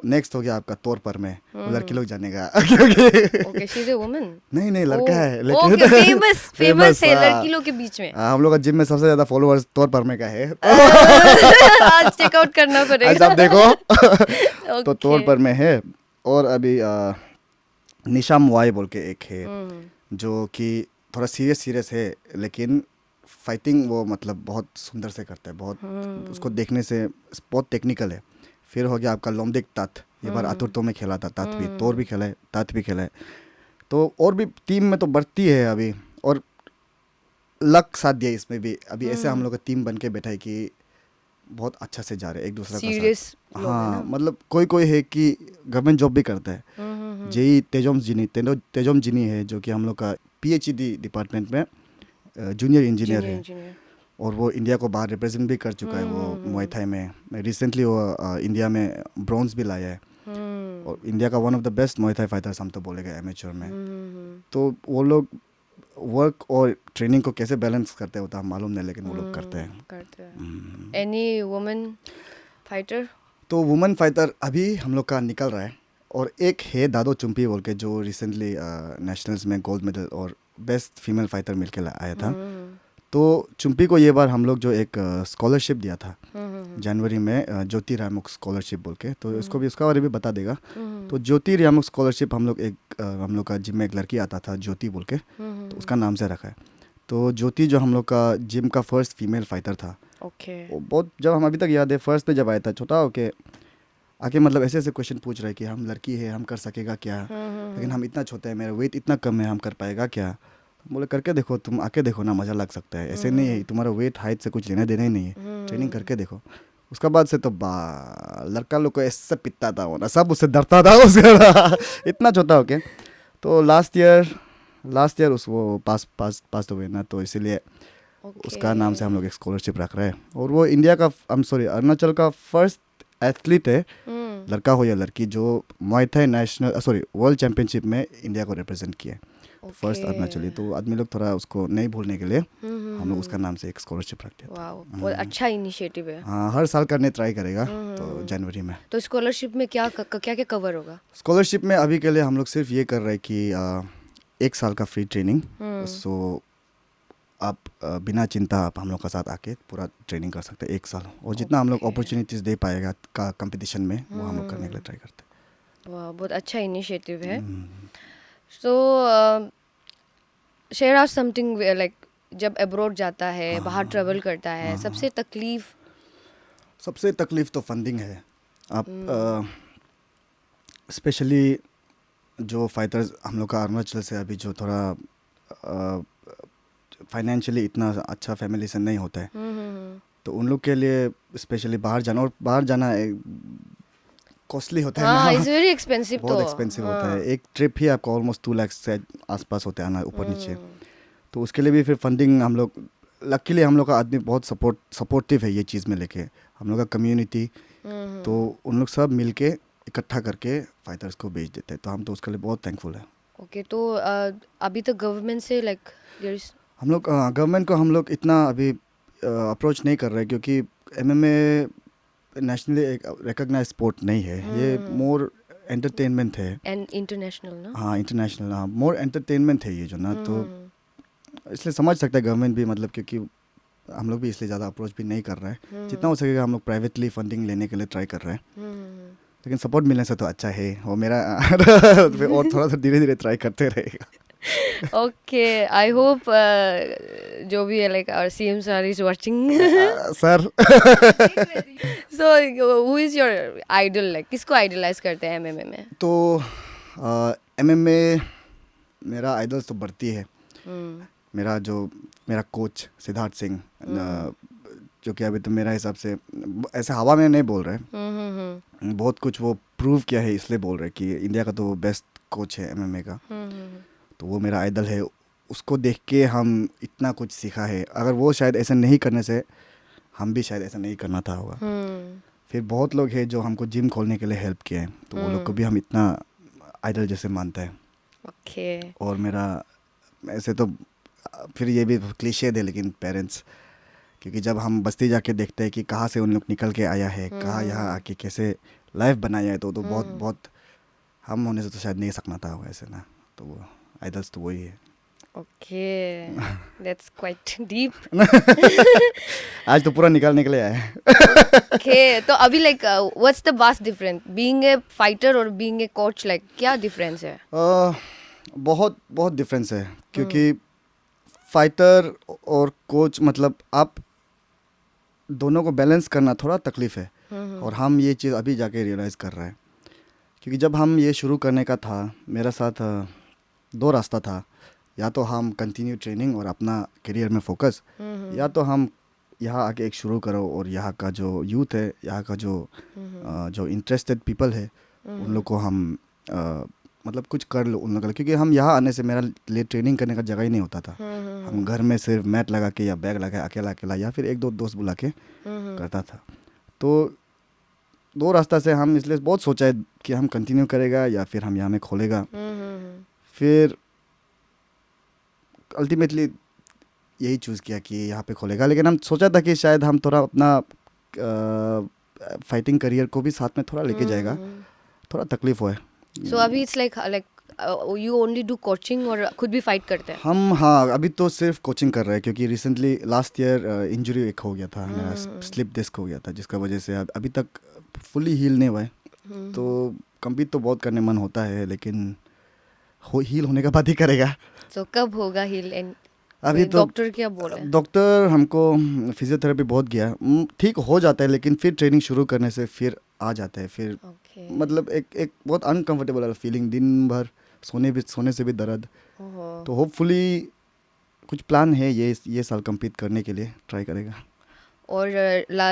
नेक्स्ट हो गया आपका तौर पर में, वो लड़की लोग जानेगा क्योंकि okay, she is a woman. नहीं नहीं लड़का है ओके, फेमस फेमस है हाँ। लड़की लोग के बीच में। हम लोग का जिम में सबसे ज्यादा फॉलोअर्स तौर पर में का है। आज चेकआउट करना पड़ेगा। आज आप देखो तो तौर Okay. पर में है। और अभी निशा मुआई बोल के एक है जो कि थोड़ा सीरियस है, लेकिन फाइटिंग वो मतलब बहुत सुंदर से करता है, बहुत उसको देखने से बहुत टेक्निकल है। फिर हो गया आपका लोमदिक तात, ये बार आतुर्तो में खेला था, तात भी, तौर भी खेला है, तात भी खेला है। तो और भी टीम में तो बढ़ती है अभी, और लक साथ दिया इसमें भी। अभी ऐसे हम लोग का टीम बन के बैठा है कि बहुत अच्छा से जा रहे हैं एक दूसरे का सीरियस साथ। हाँ मतलब कोई कोई है कि गवर्नमेंट जॉब भी करता है। जेई तेजोम जिनी है जो कि हम लोग का पीएचडी डिपार्टमेंट में जूनियर इंजीनियर है, और वो इंडिया को बाहर रिप्रेजेंट भी कर चुका है वो मुआई थाई में। रिसेंटली वो इंडिया में ब्रॉन्ज भी लाया है, और इंडिया का वन ऑफ द बेस्ट मुआई थाई फाइटर्स हम तो बोलेगा एमेच्योर में। तो वो लोग वर्क और ट्रेनिंग को कैसे बैलेंस करते होता है मालूम नहीं, लेकिन वो लोग करते हैं। Any woman fighter? तो वुमेन फाइटर अभी हम लोग का निकल रहा है, और एक है दादो चुम्पी बोल के जो रिसेंटली नेशनल्स में गोल्ड मेडल और बेस्ट फीमेल फाइटर मिल के आया था। तो चुम्पी को ये बार हम लोग जो एक स्कॉलरशिप दिया था जनवरी में, ज्योति रामुक स्कॉलरशिप बोल के, तो उसको भी उसका बारे भी बता देगा। तो ज्योति रामुक स्कॉलरशिप हम लोग का जिम में एक लड़की आता था ज्योति बोल के, तो उसका नाम से रखा है। तो ज्योति जो हम लोग का जिम का फर्स्ट फीमेल फाइटर था। ओके। वो बहुत, जब हम अभी तक याद है फर्स्ट पे जब आया था छोटा होके आके, मतलब ऐसे ऐसे क्वेश्चन पूछ रहे कि हम लड़की है, हम कर सकेगा क्या, लेकिन हम इतना छोटे हैं, मेरा वेट इतना कम है, हम कर पाएगा क्या। बोले करके देखो, तुम आके देखो ना, मज़ा लग सकता है। ऐसे नहीं है, तुम्हारा वेट हाइट से कुछ लेना देना ही नहीं है, ट्रेनिंग करके देखो। उसका बाद से तो लड़का लोग को ऐसे पिटता था वो ना, सब उससे डरता था उसका इतना छोटा होके। तो लास्ट ईयर उस वो पास हुए ना, तो इसीलिए उसका नाम से हम लोग एक स्कॉलरशिप रख रहे हैं। और वो इंडिया का अरुणाचल का फर्स्ट एथलीट है, लड़का हो या लड़की, जो मुआई थाई वर्ल्ड चैंपियनशिप में इंडिया को रिप्रेजेंट किया है। फर्स्ट अरुणाचली। तो आदमी लोग थोड़ा उसको नहीं भूलने के लिए हम लोग उसका नाम से एक स्कॉलरशिप रखते हैं। वाओ, बहुत अच्छा इनिशिएटिव है। हाँ, हर साल करने ट्राई करेगा तो जनवरी में। तो स्कॉलरशिप में क्या क्या कवर होगा? स्कॉलरशिप में अभी के लिए हम लोग सिर्फ ये कर रहे हैं कि 1 साल का फ्री ट्रेनिंग। सो आप बिना चिंता आप हम लोग का साथ आके पूरा ट्रेनिंग कर सकते हैं 1 साल, और जितना हम लोग अपॉर्चुनिटीज़ दे पाएगा का कंपटीशन में वो हम लोग करने के लिए ट्राई करते हैं। वाह, बहुत अच्छा इनिशिएटिव है। सो शेयर आउट समथिंग लाइक, जब अब्रॉड जाता है, बाहर ट्रेवल करता है, सबसे तकलीफ तो फंडिंग है। आप स्पेशली जो फाइटर्स हम लोग का अरुणाचल से अभी जो थोड़ा फाइनेंशियली इतना अच्छा फैमिली से नहीं होता है, तो उन लोग के लिए स्पेशली बाहर जाना, और बाहर जाना कॉस्टली होता है ना। It's very expensive. बहुत एक्सपेंसिव होता है। एक ट्रिप ही आपका ऑलमोस्ट 2 लाख से आसपास होते हैं आना ऊपर नीचे। तो उसके लिए भी फिर फंडिंग हम लोग, लकीली हम लोग का आदमी बहुत सपोर्टिव है ये चीज़ में लेके, हम लोग का कम्युनिटी। तो उन लोग सब मिल के इकट्ठा करके फाइटर्स को भेज देते हैं, तो हम तो उसके लिए बहुत थैंकफुल है। ओके, तो अभी तक गवर्नमेंट से लाइक हम लोग गवर्नमेंट को हम लोग इतना अभी अप्रोच नहीं कर रहे, क्योंकि MMA नेशनली एक रिकॉग्नाइज स्पोर्ट नहीं है। ये मोर एंटरटेनमेंट है एंड इंटरनेशनल ना। हाँ, इंटरनेशनल, हाँ, मोर एंटरटेनमेंट है ये जो ना। तो इसलिए समझ सकता है गवर्नमेंट भी, मतलब क्योंकि हम लोग भी इसलिए ज़्यादा अप्रोच भी नहीं कर रहे हैं। जितना हो सकेगा हम लोग प्राइवेटली फंडिंग लेने के लिए ट्राई कर रहे हैं, लेकिन सपोर्ट मिलने से तो अच्छा है वो मेरा और थोड़ा सा धीरे धीरे ट्राई करते रहेगा। ओके, आई होप जो भी है like our CM sir is watching. Sir so who is your idol, like किसको आइडलाइज करते हैं MMA में? तो MMA मेरा आइडल्स तो बढ़ती है। मेरा कोच सिद्धार्थ सिंह, जो कि अभी तो मेरा हिसाब से ऐसे हवा में नहीं बोल रहे, बहुत कुछ वो प्रूव किया है, इसलिए बोल रहे कि इंडिया का तो बेस्ट कोच है MMA का। तो वो मेरा आइडल है, उसको देख के हम इतना कुछ सीखा है। अगर वो शायद ऐसा नहीं करने से हम भी शायद ऐसा नहीं करना था होगा। फिर बहुत लोग हैं जो हमको जिम खोलने के लिए हेल्प किए हैं, तो वो लोग को भी हम इतना आइडल जैसे मानते हैं। ओके। और मेरा ऐसे तो फिर ये भी क्लीशे है, लेकिन पेरेंट्स, क्योंकि जब हम बस्ती जाके देखते हैं कि कहाँ से उन लोग निकल के आया है, कहाँ यहाँ आके कैसे लाइफ बनाया है तो बहुत बहुत हम होने से तो शायद नहीं सकना था वैसे ना, तो वो आइडल्स तो वही है। Okay, that's quite deep. आज तो पूरा निकालने के लिए आया है। Okay, तो अभी like what's the vast difference being a fighter और being a coach, like क्या difference है? बहुत बहुत डिफरेंस है, क्योंकि फाइटर और कोच मतलब आप दोनों को बैलेंस करना थोड़ा तकलीफ है, और हम ये चीज़ अभी जाके रियलाइज़ कर रहे हैं। क्योंकि जब हम ये शुरू करने का था, मेरे साथ दो रास्ता था, या तो हम कंटिन्यू ट्रेनिंग और अपना करियर में फोकस, या तो हम यहाँ आके एक शुरू करो और यहाँ का जो यूथ है, यहाँ का जो इंटरेस्टेड पीपल है, उन लोग को हम मतलब कुछ कर लो उन लोग का। क्योंकि हम यहाँ आने से मेरा लिए ट्रेनिंग करने का जगह ही नहीं होता था। हम घर में सिर्फ मैट लगा के या बैग लगा के अकेला अकेला या फिर एक दो दोस्त बुला के करता था। तो दो रास्ता से हम इसलिए बहुत सोचा है कि हम कंटिन्यू करेगा या फिर हम यहाँ में खोलेगा। फिर अल्टीमेटली यही चूज़ किया कि यहाँ पे खोलेगा, लेकिन हम सोचा था कि शायद हम थोड़ा अपना फाइटिंग करियर को भी साथ में थोड़ा लेके जाएगा, थोड़ा तकलीफ हुआ है। So अभी it's like you only do coaching और खुद भी फाइट करते हैं? हम हाँ अभी तो सिर्फ कोचिंग कर रहे हैं, क्योंकि रिसेंटली लास्ट ईयर इंजरी एक हो गया था, मेरा स्लिप डिस्क हो गया था, जिसका वजह से अभी तक फुली हील नहीं हुआ है। तो कम्पीट तो बहुत करने मन होता है, लेकिन हील होने के बाद ही करेगा। तो कब होगा हील? अभी तो डॉक्टर क्या बोल रहे हैं? डॉक्टर हमको फिजियोथेरेपी बहुत गया, ठीक हो जाता है, लेकिन फिर ट्रेनिंग शुरू करने से फिर आ जाता है। फिर मतलब एक बहुत अनकंफर्टेबल वाला फीलिंग, दिन भर सोने से भी दर्द। तो होपफुली कुछ प्लान है ये साल कंपीट करने के लिए, ट्राई करेगा। और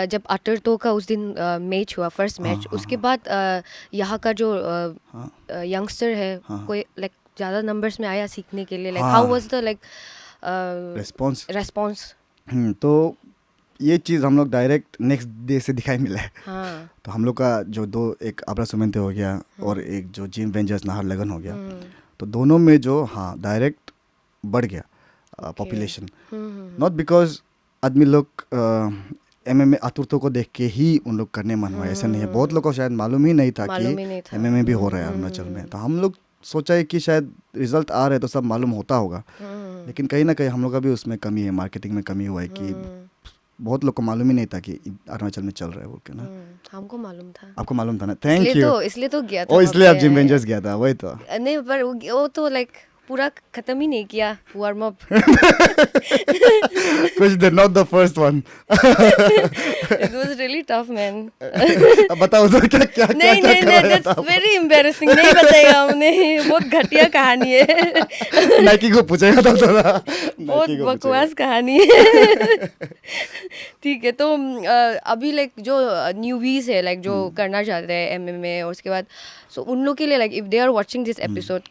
जब अटरतो का उस दिन मैच हुआ, फर्स्ट मैच, उसके बाद यहाँ का जो यंगस्टर है कोई लाइक ज़्यादा नंबर्स में आया सीखने के लिए, like how was the like response? तो ये चीज़ हम लोग डायरेक्ट नेक्स्ट डे से दिखाई मिला है। तो हम लोग का जो एक आबरा सुमेंते हो गया और एक जो जिम वेंजर्स नाहरलगुन हो गया, तो दोनों में जो डायरेक्ट बढ़ गया पॉपुलेशन। नॉट बिकॉज आदमी लोग MMA आतुरतों को देख के ही उन लोग करने मन हुआ, ऐसा नहीं है। बहुत लोग को शायद मालूम ही नहीं था कि MMA भी हो रहा है अरुणाचल में। तो हम लोग सोचा है कि शायद रिजल्ट आ रहे हैं तो सब मालूम होता होगा, लेकिन कहीं ना कहीं हम लोग का भी उसमें कमी है, मार्केटिंग में कमी हुआ है कि बहुत लोग को मालूम ही नहीं था कि अरुणाचल में चल रहा है बोल के ना। हमको मालूम था। आपको मालूम था ना? Thank you. इसलिए तो गया था। ओ इसलिए आप जिम वेंजर्स गया था, वही तो। नहीं पर वो तो लाइक पूरा खत्म ही नहीं किया वार्म अप। कुछ देर, not the first one. It was really tough, man. अब बताओ तो क्या नहीं that's very embarrassing, नहीं बताएगा हमने, बहुत घटिया कहानी है। नाइकी को पूछेगा तो थोड़ा, बहुत बकवास कहानी है। ठीक है, तो अभी लाइक जो न्यूबीज है, लाइक जो करना चाहते हैं MMA, और उसके बाद सो उन लोग के लिए like if they are watching this episode,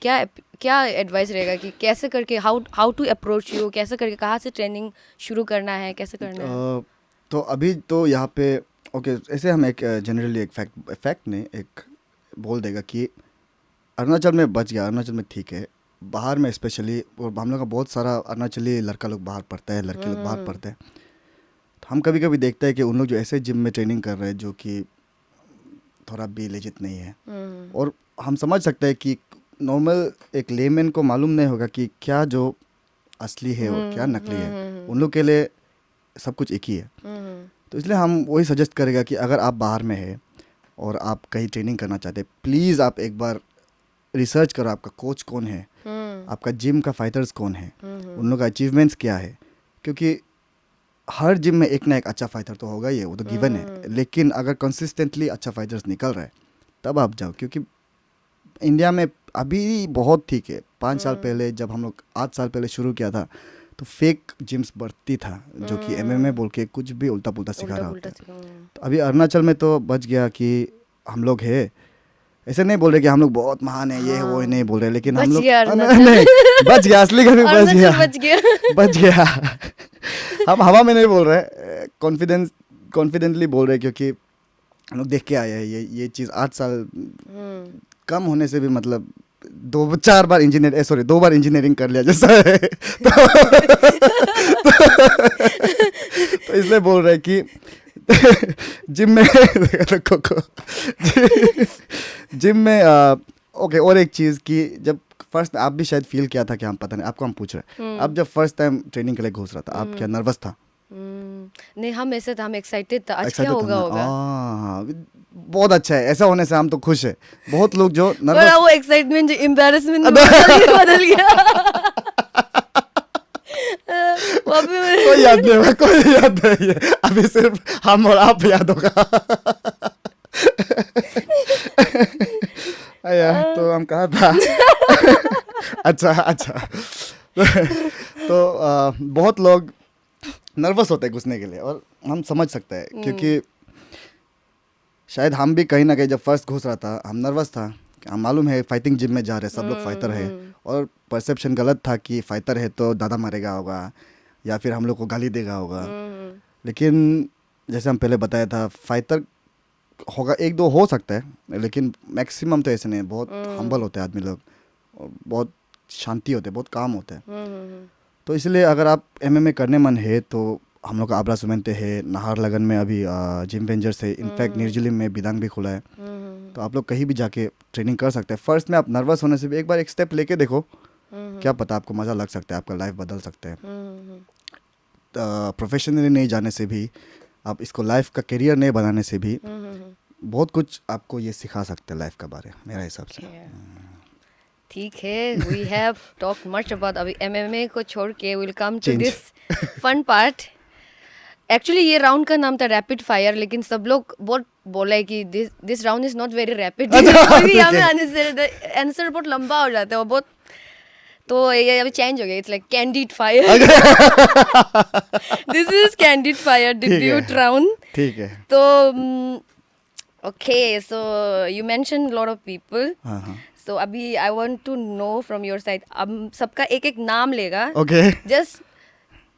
क्या एडवाइस रहेगा कि कैसे करके हाउ टू अप्रोच यू, कैसे करके कहाँ से ट्रेनिंग शुरू करना है, कैसे करना है? तो अभी तो यहाँ पे ओके ऐसे हम एक जनरली एक फैक्ट ने एक बोल देगा कि अरुणाचल में बच गया, अरुणाचल में ठीक है। बाहर में स्पेशली, और हम लोग का बहुत सारा अरुणाचली लड़का लोग बाहर पढ़ता है, लड़के लोग बाहर पढ़ते हैं। तो हम कभी कभी देखते हैं कि उन लोग जो ऐसे जिम में ट्रेनिंग कर रहे हैं जो कि थोड़ा भी लेजिट नहीं है, और हम समझ सकते हैं कि नॉर्मल एक लेमैन को मालूम नहीं होगा कि क्या जो असली है और क्या नकली है। उन लोग के लिए सब कुछ एक ही है। तो इसलिए हम वही सजेस्ट करेगा कि अगर आप बाहर में है और आप कहीं ट्रेनिंग करना चाहते हैं, प्लीज़ आप एक बार रिसर्च करो आपका कोच कौन है, आपका जिम का फाइटर्स कौन है, उन लोग का अचीवमेंट्स क्या है। क्योंकि हर जिम में एक ना एक अच्छा फाइटर तो होगा ही है, वो तो गिवन है। लेकिन अगर कंसिस्टेंटली अच्छा फाइटर्स निकल रहा है तब आप जाओ। क्योंकि इंडिया में अभी बहुत ठीक है, 5 साल पहले जब हम लोग 8 साल पहले शुरू किया था तो फेक जिम्स बढ़ती था, जो कि MMA बोल के कुछ भी उल्टा पुल्टा सिखा रहा होता है। तो अभी अरुणाचल में तो बच गया कि हम लोग है, ऐसे नहीं बोल रहे कि हम लोग बहुत महान है, ये है वो है, नहीं बोल रहे, लेकिन हम लोग नहीं बच गया, असली घर में बच गया। हम हवा में नहीं बोल रहे, कॉन्फिडेंटली बोल रहे, क्योंकि हम लोग देख के आए हैं ये चीज़। 8 साल कम होने से भी मतलब 2 बार इंजीनियरिंग कर लिया जैसा है। तो इसलिए बोल रहे कि जिम में कोको जिम में ओके। और एक चीज़ कि जब फर्स्ट आप भी शायद फील किया था कि हम पता नहीं आपको हम पूछ रहे हैं, आप जब फर्स्ट टाइम ट्रेनिंग के लिए घुस रहा था आप क्या नर्वस था? नहीं, हम ऐसे था, हम एक्साइटेड था, आज क्या Excited था होगा ना? होगा। हाँ, बहुत अच्छा है, ऐसा होने से हम तो खुश है। बहुत लोग जो पर नर्वस वो एक्साइटमेंट जो एम्बैरेसमेंट में बदल गया। वहाँ पे कोई याद नहीं होगा, कोई याद नहीं है, अभी सिर्फ हम और आप याद होगा। अया, तो हम कहा था। अच्छा। तो बहुत लोग नर्वस होते हैं घुसने के लिए और हम समझ सकते हैं, क्योंकि शायद हम भी कहीं ना कहीं जब फर्स्ट घुस रहा था हम नर्वस था। हम मालूम है फाइटिंग जिम में जा रहे सब लोग फाइटर है, और परसेप्शन गलत था कि फाइटर है तो दादा मारेगा होगा या फिर हम लोग को गाली देगा होगा। लेकिन जैसे हम पहले बताया था, फाइटर होगा एक दो हो सकता है, लेकिन मैक्सिमम तो ऐसे नहीं। बहुत हम्बल होते हैं आदमी लोग, और बहुत शांति होते हैं, बहुत काम होते हैं। तो इसलिए अगर आप एमएमए करने मन है तो हम लोग का आबरा सुमेंते है, नाहर लगन में अभी जिम वेंजर्स है, इनफैक्ट निर्जलिम में बिदांग भी खुला है। तो आप लोग कहीं भी जाके ट्रेनिंग कर सकते हैं। फर्स्ट में आप नर्वस होने से भी एक बार एक स्टेप लेके देखो, क्या पता आपको मज़ा लग सकता है, आपका लाइफ बदल सकता है। प्रोफेशनली नहीं जाने से भी, आप इसको लाइफ का करियर नहीं बनाने से भी बहुत कुछ आपको ये सिखा सकते हैं लाइफ का बारे में, मेरा हिसाब से। ठीक है, we have talk much about, अभी एमएमए को छोड़ के will come to Change. This fun part. Actually ये राउंड का नाम था रैपिड फायर, लेकिन सब लोग बहुत बोला है कि this round is not very rapid. Answer बहुत लंबा हो जाता है और बहुत, तो ये अभी चेंज हो गया, it's like candid fire. This is candid fire debut round. ठीक है। तो okay, so you mention lot of people, हाँ। सो अभी I want to know from your side, अब सबका एक एक नाम लेगा। ओके। जस्ट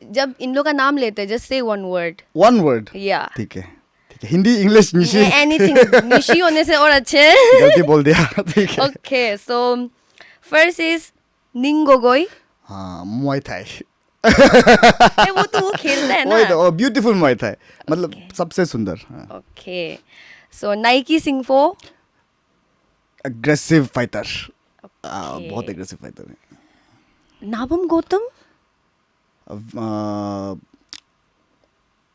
जब इन लोग का नाम लेते हैं, just say one word. One word. या ठीक है। हिंदी इंग्लिश निशी एनीथिंग, निशी होने से और अच्छे। गलती बोल दिया। ठीक है। Okay, so first is Ningogoi. हाँ, मुआय थाई। वो तो वो खेलता है ना। वो ब्यूटीफुल मुआय थाई, मतलब सबसे सुंदर। Okay, so Naiki Singpho. Aggressive fighter. बहुत एग्रेसिव फाइटर है। नाबम गौतम।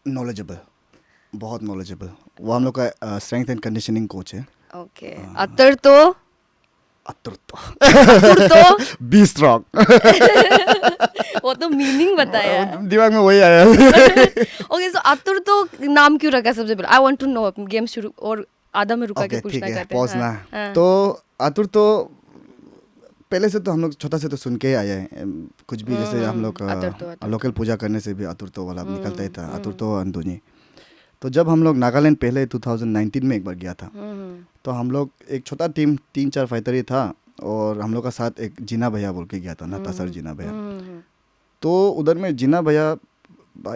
नॉलेजेबल, बहुत नॉलेजेबल। वो हम लोग का स्ट्रेंथ एंड कंडीशनिंग कोच है। ओके, अतर तो बी स्ट्रॉन्ग। वो तो मीनिंग बताया। दिमाग में वही आया। ओके, सो अतुर तो नाम क्यों रखा सबसे पहले? I want to know. Game शुरू और आधा में रुका के ठीक पूछना है, करते पॉज ना। हाँ। तो अतुर तो पहले से तो हम लोग छोटा से तो सुन के ही आए हैं। कुछ भी जैसे हम लोग अतुर लोकल पूजा करने से भी अतुर तो वाला निकलता ही था, अतुर तो अंदुनी। तो जब हम लोग नागालैंड पहले 2019 में एक बार गया था, तो हम लोग एक छोटा टीम 3-4 फाइटर ही था, और हम लोग का साथ एक जीना भैया बोल के गया था, नाता सर जीना भैया। तो उधर में जीना भैया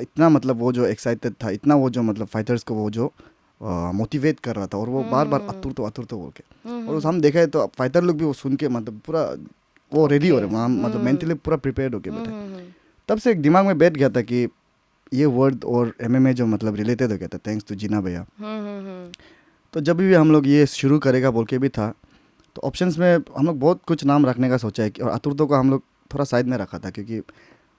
इतना मतलब वो जो एक्साइटेड था, इतना वो जो मतलब फाइटर्स को वो जो मोटिवेट कर रहा था, और वो बार बार अतुर तो बोल के, और उस हम देखा है तो फाइटर लोग भी वो सुन के मतलब पूरा वो रेडी हो रहे, मतलब मेंटली पूरा प्रिपेयर्ड होके बैठे। तब से एक दिमाग में बैठ गया था कि ये वर्ड और एमएमए जो मतलब रिलेटेड हो गया था, थैंक्स टू जीना भैया। तो जब भी हम लोग ये शुरू करेगा बोल के भी था, तो ऑप्शंस में हम लोग बहुत कुछ नाम रखने का सोचा है, और अतुर तो को हम लोग थोड़ा साइड में रखा था, क्योंकि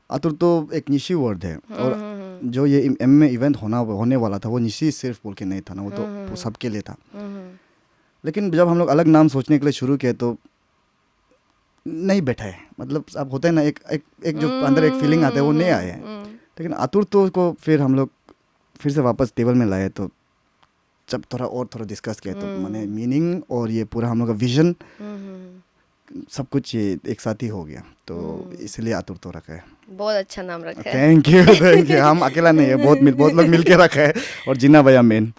अतुर तो एक निशी वर्ड है, और जो ये एमएमए इवेंट होने वाला था वो निशी सिर्फ बोल के नहीं था ना, वो तो सबके लिए था। लेकिन जब हम लोग अलग नाम सोचने के लिए शुरू किए तो नहीं बैठा है, मतलब अब होता है ना एक जो अंदर एक फीलिंग आता है वो नहीं आया है। लेकिन अतुर तो को फिर हम लोग फिर से वापस टेबल में लाए, तो जब थोड़ा डिस्कस किया तो मैंने मीनिंग और ये पूरा हम लोग का विजन सब कुछ ये एक साथ ही हो गया, तो इसलिए अतुर तो रखा है। बहुत अच्छा नाम रखा है। Thank you. हम अकेला नहीं है, बहुत लोग मिलके रखा है, और जीना भैया मेन।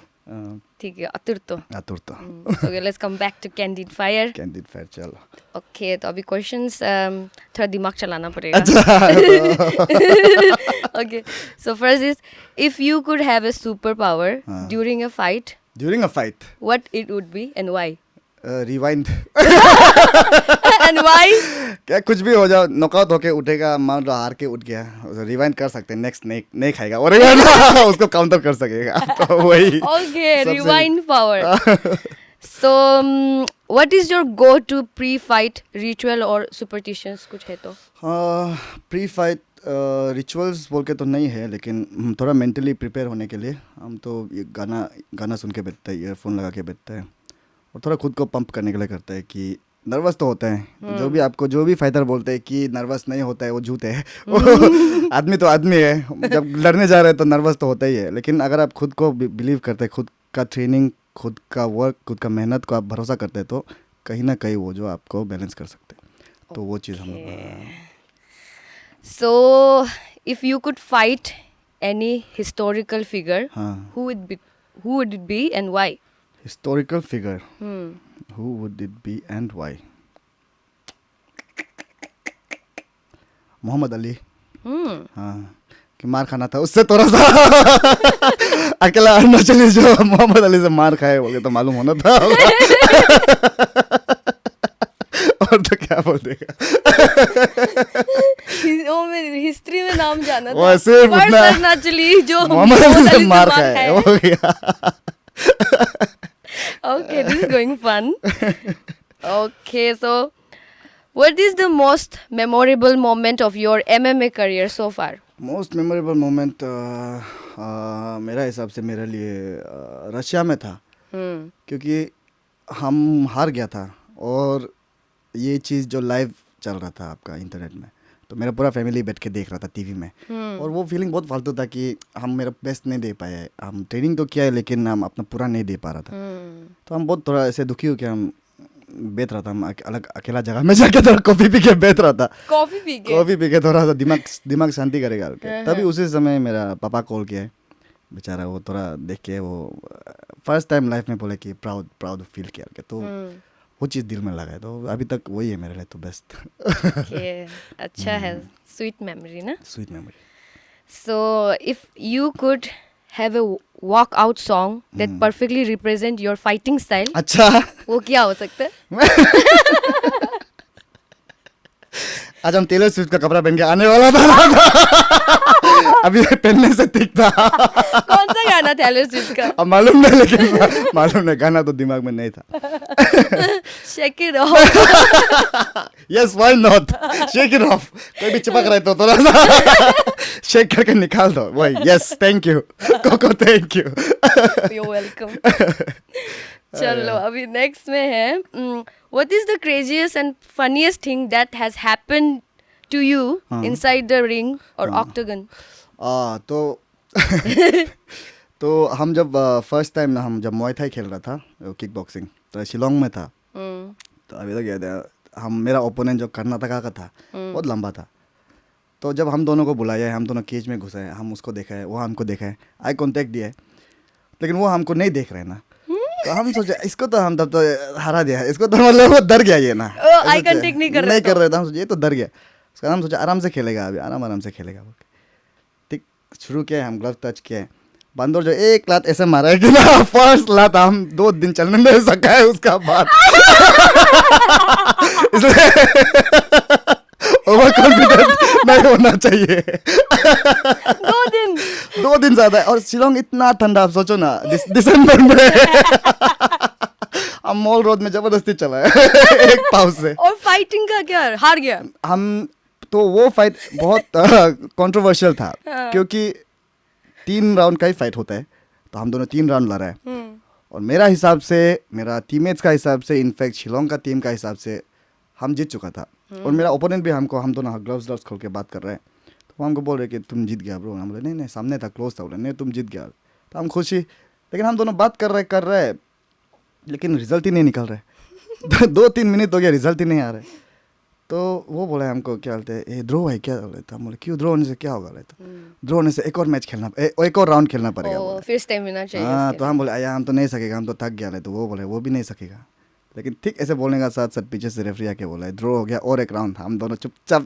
ठीक है, अतुर तो। तो let's come back to candid fire. Candid fire, चलो। ओके, तो अभी क्वेश्चंस थोड़ा दिमाग चलाना पड़ेगा। Okay, so first is, if you could have a super power during a fight, during a fight, what it would be and why? Rewind. And why? क्या कुछ भी हो जाओ, नॉकआउट होके उठेगा, मान लो हार के उठ गया, रिवाइंड कर सकते हैं, नेक्स्ट नहीं नहीं खाएगा और उसको काउंटर कर सकेगा। तो वही Okay, सबसे- rewind power. So, what is your go-to pre-fight ritual or superstitions? कुछ है तो? प्री फाइट रिचुअल्स बोल के तो नहीं है, लेकिन हम थोड़ा मेंटली प्रिपेयर होने के लिए हम तो ये गाना सुन के बैठते हैं, ईयरफोन लगा के बैठते हैं और थोड़ा खुद को पंप करने के लिए करते हैं कि नर्वस तो होते हैं। जो भी फाइटर बोलते हैं कि नर्वस नहीं होता है, वो झूठ है। आदमी तो आदमी है, जब लड़ने जा रहे हैं तो नर्वस तो होता ही है, लेकिन अगर आप खुद को बिलीव करते हैं, खुद का ट्रेनिंग, खुद का वर्क, खुद का मेहनत को आप भरोसा करते हैं, तो कहीं ना कहीं वो जो आपको बैलेंस कर सकते हैं। तो वो चीज़ हम लोग So, if you could fight any historical figure, हाँ, who would it be and why? Historical figure, Hmm. who would it be and why? Muhammad Ali. Hmm. हाँ, कि मार खाना था उससे थोड़ा सा। अकेला अरुणाचली जो मोहम्मद अली से मार खाए बोले तो मालूम होना था। और तो क्या बोल देगा। वो मेरी हिस्ट्री में नाम जाना वो था। सिर्फ First उतना- अरुणाचली जो मोहम्मद अली से से मार खाए हो गया। Okay, this is going fun. Okay, so what is the most memorable moment of your MMA career so far? Most memorable moment मेरा हिसाब से मेरे लिए रशिया में था, Hmm. क्योंकि हम हार गया था और ये चीज़ जो लाइव चल रहा था आपका इंटरनेट में, तो मेरा पूरा फैमिली बैठ के देख रहा था टीवी में। और वो फीलिंग बहुत फालतू था कि हम मेरा बेस्ट नहीं दे पाए, हम ट्रेनिंग तो किया है लेकिन हम अपना पूरा नहीं दे पा रहा था। तो हम बहुत थोड़ा ऐसे दुखी हो के हम बैठ रहा था, हम अलग अकेला जगह में जाके थोड़ा कॉफ़ी पी के बैठ रहा था, कॉफी पी के कॉफ़ी पी के थोड़ा सा दिमाग शांति करेगा करके। तभी उसी समय मेरा पापा कॉल किया है, बेचारा वो थोड़ा देख के वो फर्स्ट टाइम लाइफ में बोले कि प्राउड फील किया करके, तो वो चीज़ दिल में लगा है, तो अभी तक वही है मेरे लिए तो बेस्ट। Okay, अच्छा है, स्वीट मेमोरी ना। Sweet memory. So if you could have a walkout song that perfectly represent your fighting style, अच्छा, वो क्या हो सकता है? आज हम टेलर स्विफ्ट का कपड़ा पहन के आने वाला था। अभी पहनने से ठीक था। कौन सा गाना टेलर स्विफ्ट का? अब मालूम नहीं, लेकिन मालूम नहीं, गाना तो दिमाग में नहीं था। Shake it off. Yes, why not, shake it of. कोई भी चिपक रहे तो थोड़ा सा शेक करके निकाल दो। वही, yes, thank you Coco, thank you. You're welcome. चलो अभी नेक्स्ट में है, what is the craziest and funniest thing that has happened to you inside the ring or octagon? तो हम जब फर्स्ट टाइम हम जब मुआय थाई खेल रहा था, किक बॉक्सिंग, तो शिलोंग में था। तो अभी तक याद है, मेरा ओपोनेंट जो कर्नाटका का था, बहुत लंबा था। तो जब हम दोनों को बुलाया है, हम दोनों केज में घुसे हैं, हम उसको देखा है, वो हमको देखा है, आई कांटेक्ट दिया है, लेकिन वो हमको नहीं देख रहे ना। तो हम सोचे इसको तो हम तब तो हरा दिया है, इसको तो मतलब वो डर गया ये ना, आई कांटेक्ट नहीं कर रहे कर रहे थे। हम सोचे ये तो डर गया, उसका हम सोचा आराम से खेलेगा, अभी आराम से खेलेगा। ठीक, शुरू किया, हम ग्लव टच किए, बंदर जो एक लात ऐसे मारा है कि ना, फर्स्ट लात हम 2 दिन चलने नहीं सका है उसका बाद। इसलिए ओवर कॉन्फिडेंस नहीं होना चाहिए। 2 दिन ज्यादा है, और शिलोंग इतना ठंडा, आप सोचो ना, दिसंबर में हम मॉल रोड में जबरदस्ती चला है एक पाव से। और फाइटिंग का क्या, हार गया? हम तो वो फाइट बहुत कंट्रोवर्शियल था, क्योंकि 3 राउंड का ही फाइट होता है, तो हम दोनों 3 राउंड लड़ा है। और मेरा हिसाब से, मेरा टीममेट्स का हिसाब से, इनफैक्ट शिलोंग का टीम का हिसाब से हम जीत चुका था। और मेरा ओपोनेंट भी हम दोनों ग्लव्स खोल के बात कर रहे हैं, तो वो हमको बोल रहे कि तुम जीत गया ब्रो। हम बोले नहीं सामने था, क्लोज था। बोले नहीं तुम जीत गया। तो हम खुशी, लेकिन हम दोनों बात कर रहे लेकिन रिजल्ट ही नहीं निकल रहे। 2-3 मिनट हो गया, रिजल्ट ही नहीं आ रहे। तो वो बोला हमको, क्या बोलते हैं, ये ड्रो है क्या? बोले हम बोले क्यों, ड्रो होने से क्या होगा? ड्रो होने से एक और मैच खेलना, एक और राउंड खेलना पड़ेगा। फिर स्टेमिना चाहिए। हाँ, तो हम बोले आया हम तो नहीं सकेगा, हम तो थक गया। तो वो बोले वो भी नहीं सकेगा। लेकिन ठीक ऐसे बोलने का साथ साथ पीछे से रेफरी आके बोला ड्रो हो गया और एक राउंड। हम दोनों चुपचाप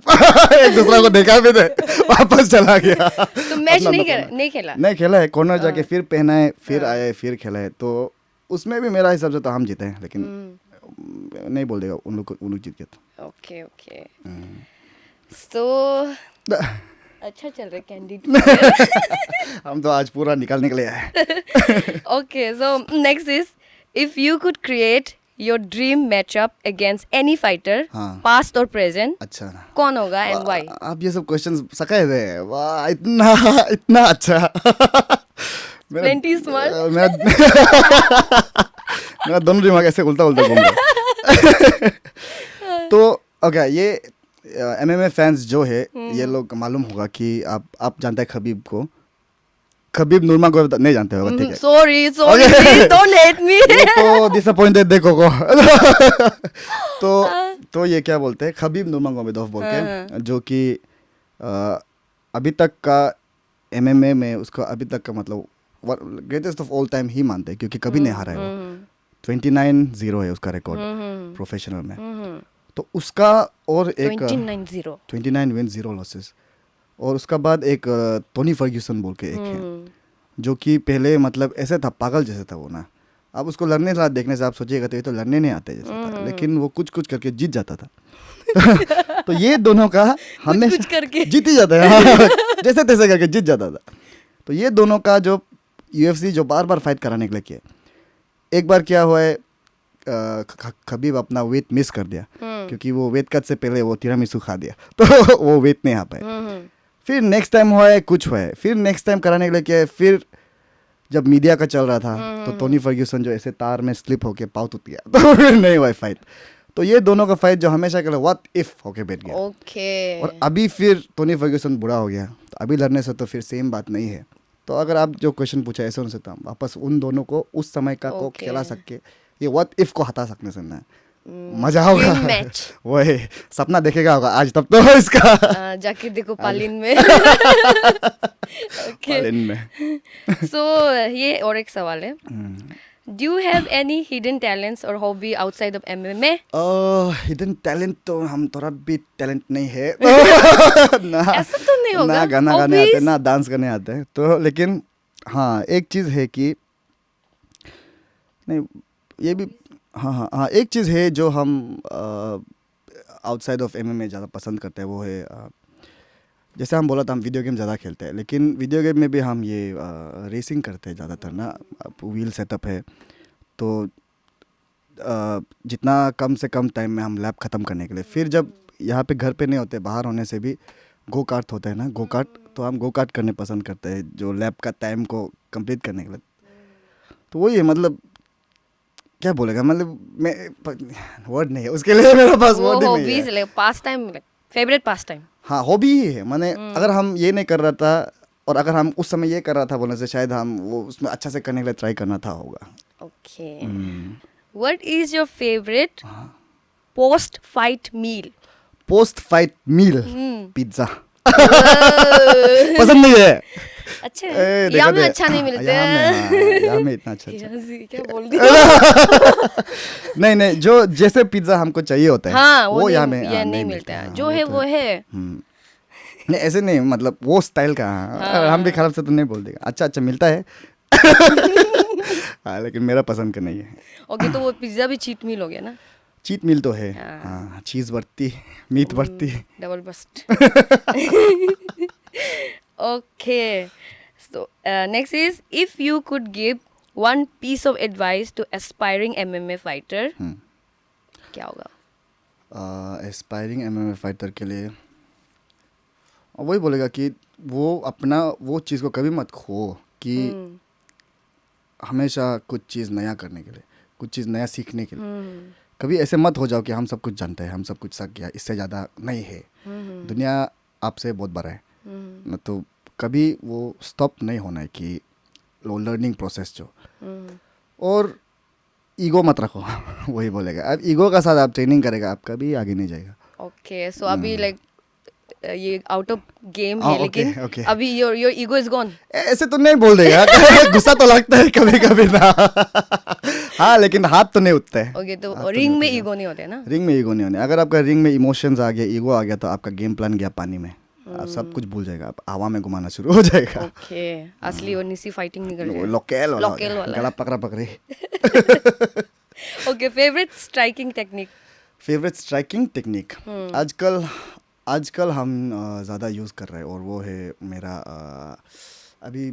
एक दूसरे को देखा भी थे, वापस चला गया। तो मैच नहीं खेला है, कॉर्नर जाके फिर पहना है, फिर आया, फिर खेला है। तो उसमें भी मेरा हिसाब से तो हम जीते हैं, लेकिन नहीं बोल देगा, उन लोग जीत गया था। ओके ओके हम्म। सो अच्छा चल रहा है कैंडिड हम तो आज पूरा निकालने के लिए आए। Okay, so next is if you could create your dream matchup against any fighter, हाँ। past or present, अच्छा कौन होगा and why? आप ये सब क्वेश्चंस सकाए थे, वाह इतना इतना अच्छा। Plenty smart. मेरा मेरा दोनों दिमाग ऐसे उल्टा उल्टा घूम रहा है। तो ओके, ये एमएमए फैंस जो है ये लोग मालूम होगा कि आप जानते हैं खबीब को, खबीब नूरमगोमेद नहीं जानते होगा, ठीक है। Sorry, please don't hate me. ये तो डिसअपॉइंटेड देखो को। तो ये क्या बोलते हैं, खबीब नूरमगोमेदोव बोल के, जो कि अभी तक का एमएमए में उसको अभी तक का मतलब ग्रेटेस्ट ऑफ ऑल टाइम ही मानते हैं, क्योंकि कभी नहीं हारा है वो। 29-0 है उसका रिकॉर्ड प्रोफेशनल में। तो उसका और एक 29 विन 0 लॉसेस, और उसका बाद एक टोनी फर्ग्यूसन बोल के एक है, जो कि पहले मतलब ऐसे था, पागल जैसे था वो ना। अब उसको लड़ने से देखने से आप सोचिएगा तो ये तो लड़ने नहीं आते जैसा था, लेकिन वो कुछ कुछ करके जीत जाता था। तो ये दोनों का हमेशा कुछ करके जीत ही जाता है। जैसे तैसे करके जीत जाता था। तो ये दोनों का जो यूएफसी जो बार बार फाइट कराने के लिए किया, एक बार क्या हुआ है, खबीब अपना वेट मिस कर दिया, क्योंकि वो वेट कट से पहले वो तिरामिसू खा दिया, तो वो वेट नहीं आ पाए। फिर नेक्स्ट टाइम हुआ है, कुछ हुआ है, फिर नेक्स्ट टाइम कराने के लिए क्या है, फिर जब मीडिया का चल रहा था तो टोनी फर्ग्यूसन जो ऐसे तार में स्लिप होके पाँव टूट गया, तो फिर नहीं हुआ फाइट। तो ये दोनों का फाइट जो हमेशा के लिए व्हाट इफ होके बैठ गया। ओके। और अभी फिर टोनी फर्ग्यूसन बुरा हो गया, तो अभी लड़ने से तो फिर सेम बात नहीं है। तो अगर आप जो क्वेश्चन पूछा ऐसे उनसे, तो हम वापस उन दोनों को उस समय का को खिला सके, ये व्हाट इफ को हटा सकने से ना मजा होगा। वही सपना देखेगा होगा आज तब तो इसका। जाके देखो पालिन में। पालिन में। सो ये और एक सवाल है, do you have any hidden talents और hobby outside of MMA? Hidden talent तो हम थोड़ा भी टैलेंट नहीं है। ना ऐसा तो नहीं होगा, ना गाना गाने आते, ना डांस करने आते हैं, तो लेकिन हाँ एक चीज़ है कि नहीं, ये भी हाँ एक चीज़ है जो हम आउटसाइड ऑफ एमएमए ज़्यादा पसंद करते हैं, वो है जैसे हम बोला था, हम वीडियो गेम ज़्यादा खेलते हैं, लेकिन वीडियो गेम में भी हम ये रेसिंग करते हैं ज़्यादातर ना। व्हील सेटअप है, तो जितना कम से कम टाइम में हम लैब ख़त्म करने के लिए, फिर जब यहाँ पे घर पे नहीं होते, बाहर होने से भी गो कार्ट होता है ना, गो कार्ट, तो हम गो कार्ट करने पसंद करते हैं जो लैब का टाइम को कंप्लीट करने के लिए। तो वही है, मतलब क्या बोलेगा, मतलब मैं वर्ड नहीं है उसके लिए, मेरे पास वर्ड नहीं है। पास टाइम, फेवरेट पास टाइम। हाँ हॉबी ही है, माने अगर हम ये नहीं कर रहा था, और अगर हम उस समय ये कर रहा था बोलने से, शायद हम वो उसमें अच्छा से करने के लिए ट्राई करना था होगा। Okay, what is your favourite post fight meal? Post fight meal? Pizza. पसंद नहीं है। अच्छा है, यहाँ में अच्छा नहीं मिलता है। यहाँ में इतना अच्छा क्या बोल दिया? नहीं, जो जैसे पिज्जा हमको चाहिए होता है, हाँ, वो यहाँ में नहीं मिलता है। जो है वो है। नहीं ऐसे नहीं, मतलब वो स्टाइल का। हम भी खराब से तो नहीं बोल देगा, अच्छा मिलता है। लेकिन मेरा पसंद का नहीं है। ओके, तो वो पिज्जा भी चीट मील हो गया ना? चीट मील तो है, हाँ, चीज़ बढ़ती, मीट बढ़ती, डबल बस्ट। Okay, so next is, if you could give one piece of advice to aspiring MMA fighter, क्या होगा? एस्पायरिंग एमएमए फाइटर के लिए वही बोलेगा कि वो अपना वो चीज़ को कभी मत खो, कि हमेशा कुछ चीज़ नया करने के लिए, कुछ चीज़ नया सीखने के लिए कभी ऐसे मत हो जाओ कि हम सब कुछ जानते हैं, हम सब कुछ सीख गया, इससे ज़्यादा नहीं है। दुनिया आपसे बहुत बड़ा है ना, तो कभी वो स्टॉप नहीं होना है कि वो लर्निंग प्रोसेस जो। और ईगो मत रखो। वही बोलेगा, अब ईगो का साथ आप ट्रेनिंग करेगा, आप कभी आगे नहीं जाएगा। ओके, सो अभी लाइक ये आउट ऑफ गेम है, लेकिन अभी योर ईगो इज गॉन। ऐसे तो नहीं बोल देगा। गुस्सा तो लगता है कभी कभी ना। हाँ, लेकिन हाथ तो नहीं उठते हैं। ओके, तो रिंग में ईगो नहीं होते ना? रिंग में ईगो नहीं होने। अगर आपका रिंग में इमोशंस आ गया, ईगो आ गया, तो आपका गेम प्लान गया पानी में। आप सब कुछ भूल जाएगा, आप हवा में घुमाना शुरू हो जाएगा। ओके, असली और निसी फाइटिंग निकल जाएगा। लोकल वाला गला पकड़ा पकड़ी। Okay, favourite striking technique? Favourite striking technique आजकल आजकल हम ज़्यादा यूज़ कर रहे हैं और वो है मेरा अभी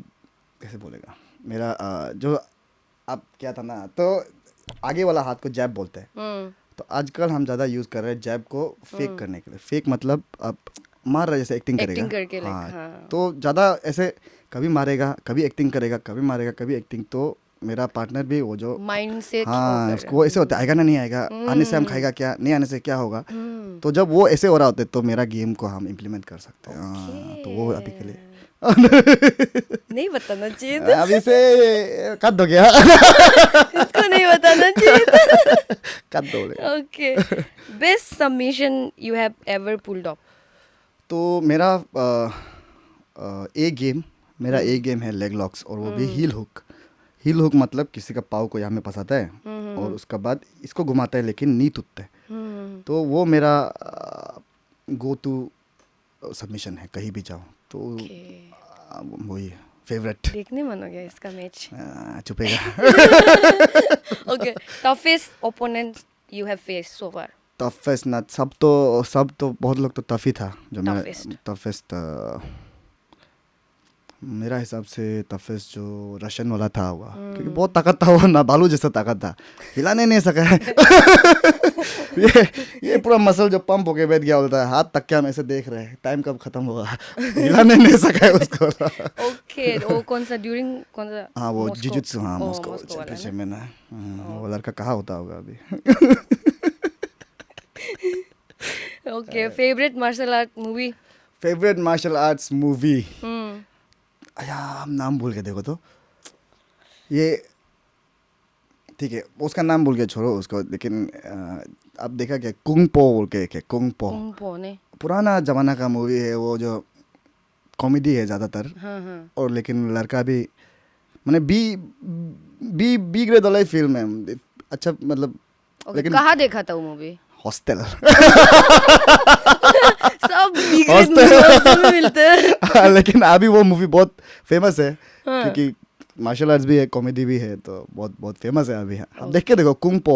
कैसे बोलेगा मेरा जो अब क्या था ना तो आगे वाला हाथ को जैब बोलते हैं तो आजकल हम ज़्यादा यूज़ कर रहे हैं जैब को फेक करने के लिए फेक मतलब आप मार रहे जैसे एक्टिंग एक्टिंग करेगा करके हाँ हाँ तो ज़्यादा ऐसे कभी मारेगा कभी एक्टिंग करेगा कभी मारेगा कभी एक्टिंग तो मेरा पार्टनर भी वो जो माइंड से हाँ उसको ऐसे होता है आएगा ना नहीं आएगा आने से हम खाएगा क्या नहीं आने से क्या होगा तो जब वो ऐसे हो रहा होता है तो मेरा गेम को हम इम्प्लीमेंट कर सकते हैं हाँ तो वो अभी के लिए नहीं बताना चाहिए था अभी से कट दो गया इसको नहीं बताना चाहिए था कट दो गया okay best submission you have ever pulled off तो मेरा ए गेम है लेग लॉक्स और वो भी हील हुक मतलब किसी का पाँव को यहाँ में फंसाता है और उसका बाद इसको घुमाता है लेकिन नी टूटता है तो वो मेरा गो टू सबमिशन है कहीं भी जाओ तो वही फेवरेट देखने मन हो गया इसका मैच चुपेगा okay toughest opponent you have face so far toughest ना सब तो बहुत लोग तो टफ ही था जो मेरा Toughest. टफेस्ट मेरा हिसाब से टफेस्ट जो रशियन वाला था हुआ क्योंकि बहुत ताकत था वो ना बालू जैसा ताकत था हिलाने नहीं सका है ये पूरा मसल जो पंप होके बैठ गया बोलता है हाथ तक के हम ऐसे देख रहे हैं टाइम कब खत्म होगा हिलाने नहीं सका है उसको ओके वो कौन सा ड्यूरिंग कौन सा हाँ वो Moscow? जिजुत्सु हाँ Oh, मॉस्को Moscow वाला चैंपियनशिप ना? में ना वो लड़का कहाँ होता होगा अभी okay favourite martial art movie favourite martial arts movie अया हम नाम भूल गए देखो तो ये ठीक है उसका नाम भूल गया छोड़ो उसको लेकिन अब देखा क्या कुंग पो बोल के क्या कुंग पो कुंग ने पुराना जमाना का मूवी है वो जो कॉमेडी है ज़्यादातर हाँ हाँ और लेकिन लड़का भी मैंने बी ग्रेड वाला ही फिल्म है अच्छा मतलब ओके लेकिन कहाँ देखा था वो मूवी हॉस्टल सब हॉस्टल में मिलते हैं लेकिन अभी वो मूवी बहुत फेमस है क्योंकि मार्शल आर्ट्स भी है कॉमेडी भी है तो बहुत बहुत फेमस है अभी आप देख के देखो कुंग पो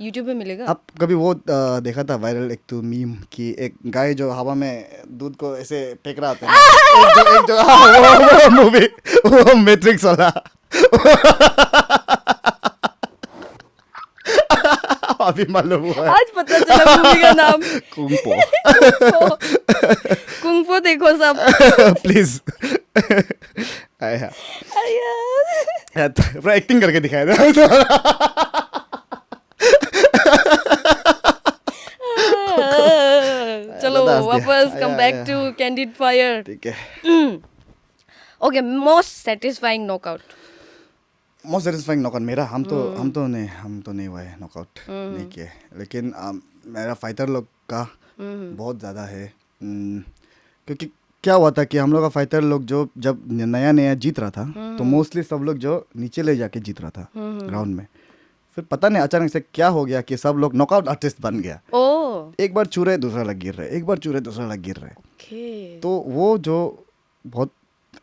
यूट्यूब पे मिलेगा आप कभी वो देखा था वायरल एक तो मीम कि एक गाय जो हवा में दूध को ऐसे फेंक रहा था एक जो वो मूवी वो मैट्रिक्स वाला अभी मालूम हुआ है आज पता चला मूवी का नाम कुंग पो कुंग फो देखो सब प्लीज आया पूरा एक्टिंग करके दिखाया था चलो दास दिया। वापस कम आया, बैक आया। टू कैंडिड फायर ठीक है okay most satisfying knockout most satisfying knockout मेरा हम तो नहीं हुआ है नॉकआउट नहीं किए लेकिन मेरा फाइटर लोग का बहुत ज़्यादा है क्योंकि क्या हुआ था कि हम लोग का फाइटर लोग जो जब नया नया जीत रहा था तो मोस्टली सब लोग जो नीचे ले जाके जीत रहा था ग्राउंड में फिर पता नहीं अचानक से क्या हो गया कि सब लोग नॉकआउट आर्टिस्ट बन गया ओ एक बार छू रहे दूसरा लग गिर रहे एक बार छू रहे दूसरा लग गिर रहे ओके तो वो जो बहुत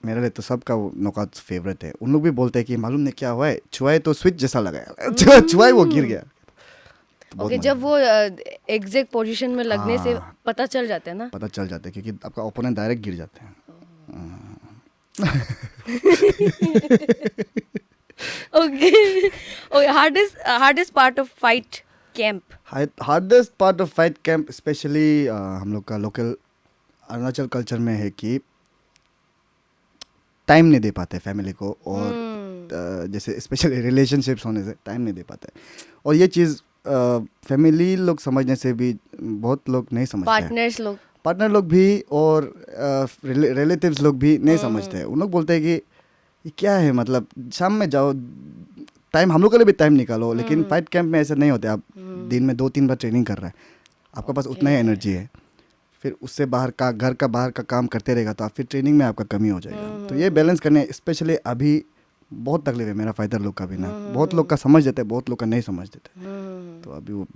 मेरे लिए तो सबका नॉकआउट फेवरेट है उन लोग भी बोलते हैं कि मालूम नहीं क्या हुआ है छुआए तो स्विच जैसा लगाया छुआए वो गिर गया तो बहुत ओके मजा जब वो एग्जैक्ट पोजीशन में लगने से हाँ। पता चल जाता है ना पता चल जाता है क्योंकि आपका ओपोनेंट डायरेक्ट गिर जाते हैं okay okay hardest part of fight camp hardest part of fight camp specially हम लोग का लोकल अरुणाचल कल्चर में है कि टाइम नहीं दे पाते फैमिली को और जैसे स्पेशली रिलेशनशिप्स होने से टाइम नहीं दे पाते और ये चीज़ फैमिली लोग समझने से भी बहुत लोग नहीं समझते हैं पार्टनर लोग भी और रिलेटिव्स लोग भी नहीं समझते हैं उन लोग बोलते हैं कि ये क्या है मतलब शाम में जाओ टाइम हम लोग के लिए भी टाइम निकालो लेकिन फाइट कैंप में ऐसा नहीं होता आप दिन में 2-3 बार ट्रेनिंग कर रहे हैं आपका पास उतना ही एनर्जी है फिर उससे बाहर का घर का बाहर का काम करते रहेगा तो आप फिर ट्रेनिंग में आपका कमी हो जाएगा तो ये बैलेंस करने स्पेशली अभी बहुत तकलीफ है मेरा फाइटर लोग का भी ना बहुत लोग का समझ देते हैं बहुत लोग का नहीं समझ देते तो अभी वो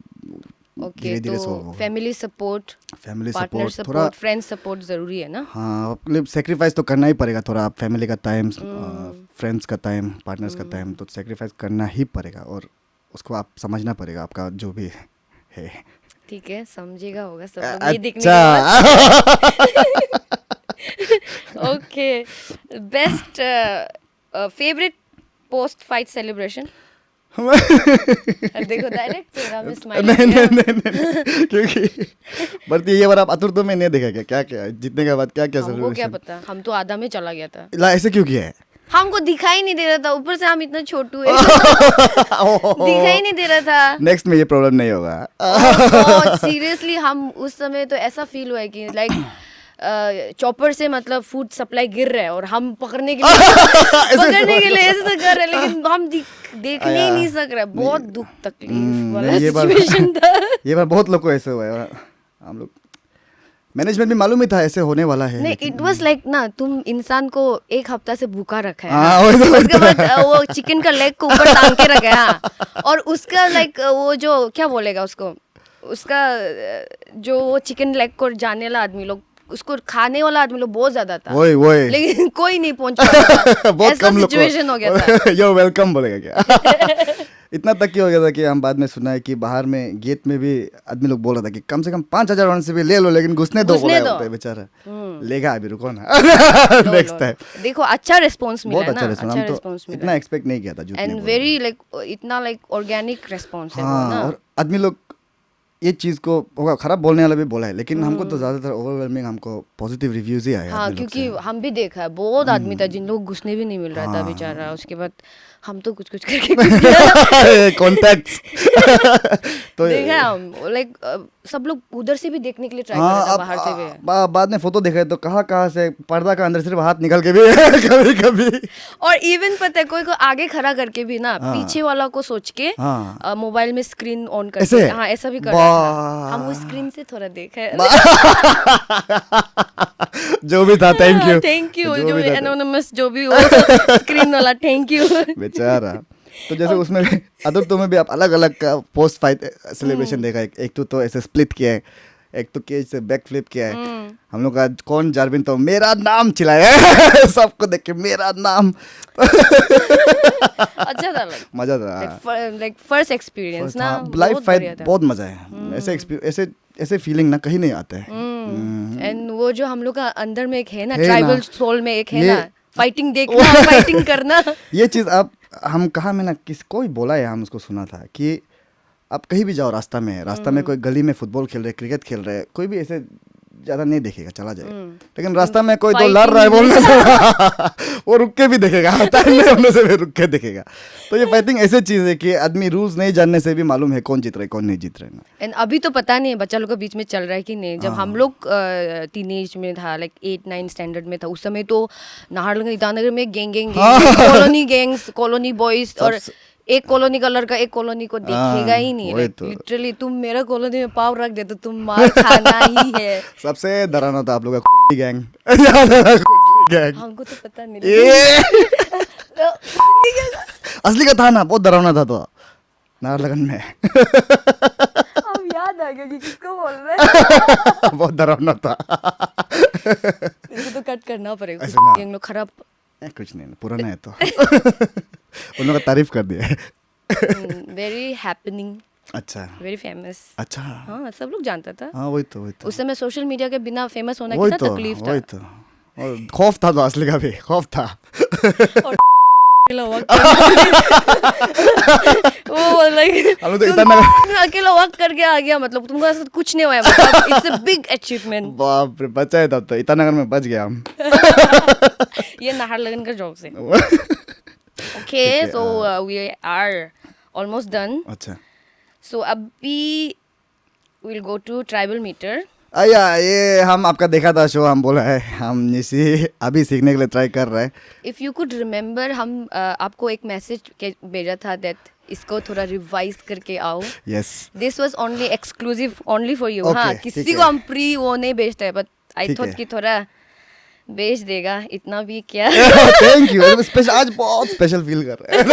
धीरे धीरे सॉल्व फैमिली सपोर्ट थोड़ा फ्रेंड सपोर्ट जरूरी है ना हाँ सेक्रीफाइस तो करना ही पड़ेगा थोड़ा आप फैमिली का टाइम फ्रेंड्स का टाइम पार्टनर्स का टाइम तो सेक्रीफाइस करना ही पड़ेगा और उसको आप समझना पड़ेगा आपका जो भी है। ठीक है, समझेगा होगा सब लोग ये देखने के अच्छा बाद। Okay, best favourite post fight celebration. देखो डायरेक्ट चेहरा में स्माइल। नहीं क्योंकि बढ़ती ये बार आप अतुर तो में नहीं देखा क्या क्या क्या जीतने के बाद क्या क्या हमको क्या celebration? पता, हम तो आधा में चला गया था, ला ऐसे क्यों किया है? हमको दिखाई नहीं दे रहा था, ऊपर से हम इतना छोटू है। दिखाई नहीं दे रहा था। नेक्स्ट में ये प्रॉब्लम नहीं होगा। सीरियसली हम उस समय तो ऐसा फील हुआ है कि लाइक चॉपर से मतलब फूड सप्लाई गिर रहा है और हम पकड़ने के लिए ऐसे तो कर रहे हैं, लेकिन हम देखने ही नहीं सक रहे। बहुत दुख तकलीफ वाला ये बार सिचुएशन था। ये बार बहुत लोग को ऐसे हुआ है। हम लोग मैनेजमेंट भी मालूम ही था ऐसे होने वाला है। नहीं, इट वाज लाइक ना, तुम इंसान को एक हफ्ता से भूखा रखा है, हाँ, वही तो उसके बाद वो चिकन का लेग को ऊपर टांग के रखा है, हाँ, और उसका लाइक वो जो क्या बोलेगा उसको, उसका जो वो चिकन लेग को जाने वाला आदमी लोग, उसको खाने वाला आदमी लोग बहुत ज्यादा था, वही लेकिन कोई नहीं पहुंच पाया। बहुत ऐसा कम लोग सिचुएशन हो गया था। यो वेलकम बोलेगा क्या? इतना तक की हो गया था कि हम बाद में सुना है कि बाहर में गेट में भी आदमी लोग बोल रहा था कि कम से कम 5,000 राउंड से भी ले लो, लेकिन घुसने दो बोला होता है बेचारा। लेगा अभी, रुको ना नेक्स्ट टाइम। देखो अच्छा रिस्पॉन्स मिला बहुत है अच्छा ना, रिस्पॉन्स, अच्छा हम तो रिस्पॉन्स मिला इतना एक्सपेक्ट नहीं किया था जीतने एंड को। वेरी लाइक इतना लाइक ऑर्गेनिक रिस्पॉन्स है वो हाँ, ना। और आदमी लोग ये चीज को होगा खराब बोलने वाला भी बोला है, लेकिन हमको तो ज्यादातर ओवरवेलमिंग हमको पॉजिटिव रिव्यूज ही आए हाँ, आदमी लोग क्योंकि से। हम भी देखा है बहुत आदमी था जिन लोग घुसने भी नहीं मिल रहा था बेचारा। उसके बाद हम तो कुछ कुछ करके घुस गए। कॉन्टैक्ट्स तो देखा है हम, लाइक सब लोग उधर से भी देखने के लिए ट्राई कर हाँ, रहे थे, अब बाहर से भी। बाद में फोटो देखा तो कहाँ से पर्दा का अंदर सिर्फ हाथ निकल के भी कभी कभी। और इवन पता है कोई को आगे खड़ा करके भी ना, पीछे वाला को सोच के हाँ। मोबाइल में स्क्रीन ऑन करके, ऐसे? हाँ ऐसा भी कर रहा था। हम उस स्क्रीन से थोड़ा देखा है। जो भी था, थैंक यू थैंक यू, जो भी था, एनोनिमस जो भी हो स्क्रीन वाला, थैंक यू। बेचारा। तो जैसे उसमें भी अदर तुम्हें भी आप अलग अलग का पोस्ट फाइट सेलिब्रेशन देखा है। एक तो ऐसे स्प्लिट किया है, एक तो केज से बैक फ्लिप किया है। हम लोग का कौन जारविन तो मेरा नाम चिल्लाया है सबको देख के मेरा नाम। अच्छा था, मजा था, लाइक फर्स्ट एक्सपीरियंस ना, लाइव बहुत बढ़िया फाइट था। बहुत मजा है। ऐसे ऐसे फीलिंग ना कहीं नहीं आता है। एंड वो जो हम लोग का अंदर में एक है ना, है ट्राइबल ना। सोल में एक है ये- ना, फाइटिंग देखना, फाइटिंग करना। ये चीज़ आप हम कहा में ना कोई बोला है, हम उसको सुना था कि आप कहीं भी जाओ रास्ता में कोई गली में फुटबॉल खेल रहे, क्रिकेट खेल रहे, कोई भी ऐसे ज़्यादा नहीं देखेगा, चला जाएगा। लेकिन रास्ता में कोई तो लड़ रहा है बोलने से वो रुक के भी देखेगा, टाइम नहीं होने से भी रुक के देखेगा। तो ये फाइटिंग ऐसी चीज़ है कि आदमी रूल्स नहीं जानने से भी मालूम है कौन जीत रहा है कौन नहीं जीत रहा है ना। एंड अभी तो पता नहीं है बच्चा लोग के बीच में चल रहा है कि नहीं। जब हम लोग टीनेज में था, लाइक 8-9 स्टैंडर्ड में था, उस समय तो नाहरलगुन ईटानगर में gang colony gangs, colony boys, और एक कॉलोनी का लड़का एक कॉलोनी को देखेगा ही नहीं। वही लाइक तो। लिटरली तुम मेरा कॉलोनी में पाव रख दे तो तुम मार खाना ही है। सबसे डरावना था आप लोग का गैंग। गैंग हमको तो पता नहीं। असली का था ना, बहुत डरावना था तो नाहरलगुन में। अब याद आ गया कि किसको बोल रहे हैं। बहुत डरावना था। इसको तो कट करना पड़ेगा, ऐसे ना। गैंग लोग खराब। कुछ नहीं, पुराना है तो। उन लोगों का तारीफ कर दिया है। वेरी हैपनिंग, अच्छा वेरी फेमस। अच्छा। हाँ, सब लोग जानता था। हाँ वही तो उस समय सोशल मीडिया के बिना फेमस होना वही कितना तो तकलीफ था। वही तो। और खौफ था तो असली का भी खौफ था। अकेला वक्त वो लाइक हम लोग तो इतना अकेला वक्त करके आ गया, मतलब तुमको ऐसा कुछ नहीं हुआ है, मतलब इट्स अ बिग अचीवमेंट। बाप रे, बचा है तब तो ईटानगर में बच गया हम। ये नाहरलगुन का जोक्स है। Okay, so we are almost done. अच्छा सो अभी will go to tribal meter. अया ये हम आपका देखा था शो, हम बोला है हम इसी अभी सीखने के लिए ट्राई कर रहे हैं। इफ़ यू कुड रिमेम्बर, हम आपको एक मैसेज भेजा था दैट इसको थोड़ा रिवाइज करके आओ। Yes this was only exclusive only for you. Okay, हाँ, ठीक किसी है। को हम प्री वो नहीं भेजते, बट आई ठीक थॉट है। कि थोड़ा भेज देगा, इतना भी क्या। थैंक यू, स्पेशल आज बहुत स्पेशल फील कर रहे हैं।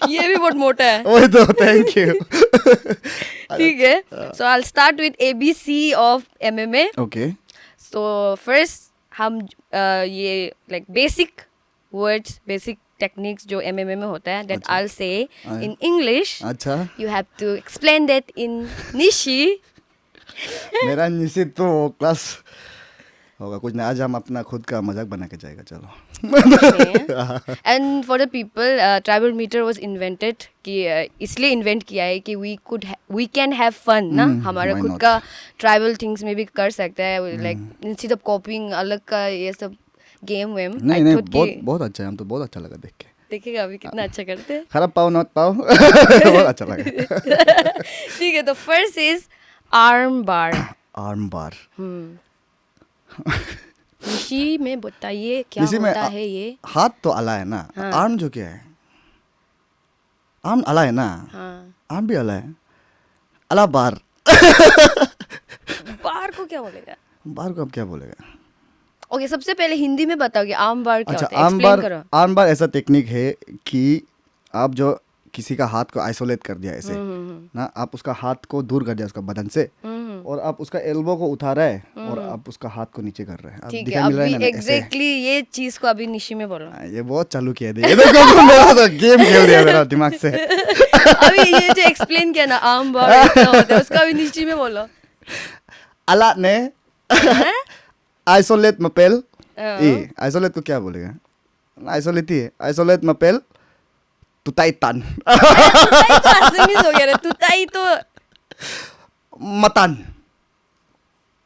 ये भी बहुत मोटा है। वही तो, थैंक यू। ठीक है, so I will start with ABC of MMA। Okay so first हम ये like basic words, basic techniques जो MMA में होता है, that I'll say in English. अच्छा You have to explain that in Nishi. मेरा निश्चित तो क्लास होगा कुछ नहीं, आज हम अपना खुद का मजाक बना के जाएगा चलो. And for the people, tribal meter was invented कि इसलिए इन्वेंट किया है कि we can have fun ना, हमारा why खुद not? का ट्राइबल थिंग्स में भी कर सकता है, लाइक इंस्टेड ऑफ कॉपिंग अलग का ये सब गेम वेम. नहीं नहीं बहुत अच्छा है, हम तो बहुत अच्छा लगा देख के. देखिएगा अभी कितना अच्छा करते हैं. खराब पाओ नॉट पाओ बहुत अच्छा लगा. ठीक है, तो first is arm bar. Arm bar Nishi में बताइए क्या निशी में होता है ये. हाथ तो अला है ना, आर्म जो क्या है, आर्म अला है ना, हाँ, आर्म भी अला है, अला बार. बार को क्या बोलेगा? बार को अब क्या बोलेगा. ओके, सबसे पहले हिंदी में बताओगे आर्म बार क्या अच्छा होता है, एक्सप्लेन करो. आर्म बार ऐसा टेक्निक है कि आप जो किसी का हाथ को आइसोलेट कर दिया ऐसे ना, आप उसका हाथ को दूर कर दिया उसका बदन से, और आप उसका एल्बो को उठा रहे हैं और आप उसका हाथ को नीचे कर रहे हैं. आप ठीक है, दिखाई मिल रहा है अभी ना ऐसे. एग्जैक्टली ये चीज को अभी निशी में बोलो. ये बहुत चालू किया दे, ये देखो मेरा तो गेम खेल दिया मेरा दिमाग से. अभी ये जो एक्सप्लेन किया ना आर्म बार ऐसा होता है, उसका अभी निशी में बोलो. अला ने आइसोलेट मपेल. आइसोलेट को क्या बोलेगा? आइसोलेट ही है. आइसोलेट मपेल तुताई तान तुताई तो असमीज हो गया रे, तुताई तो मतान.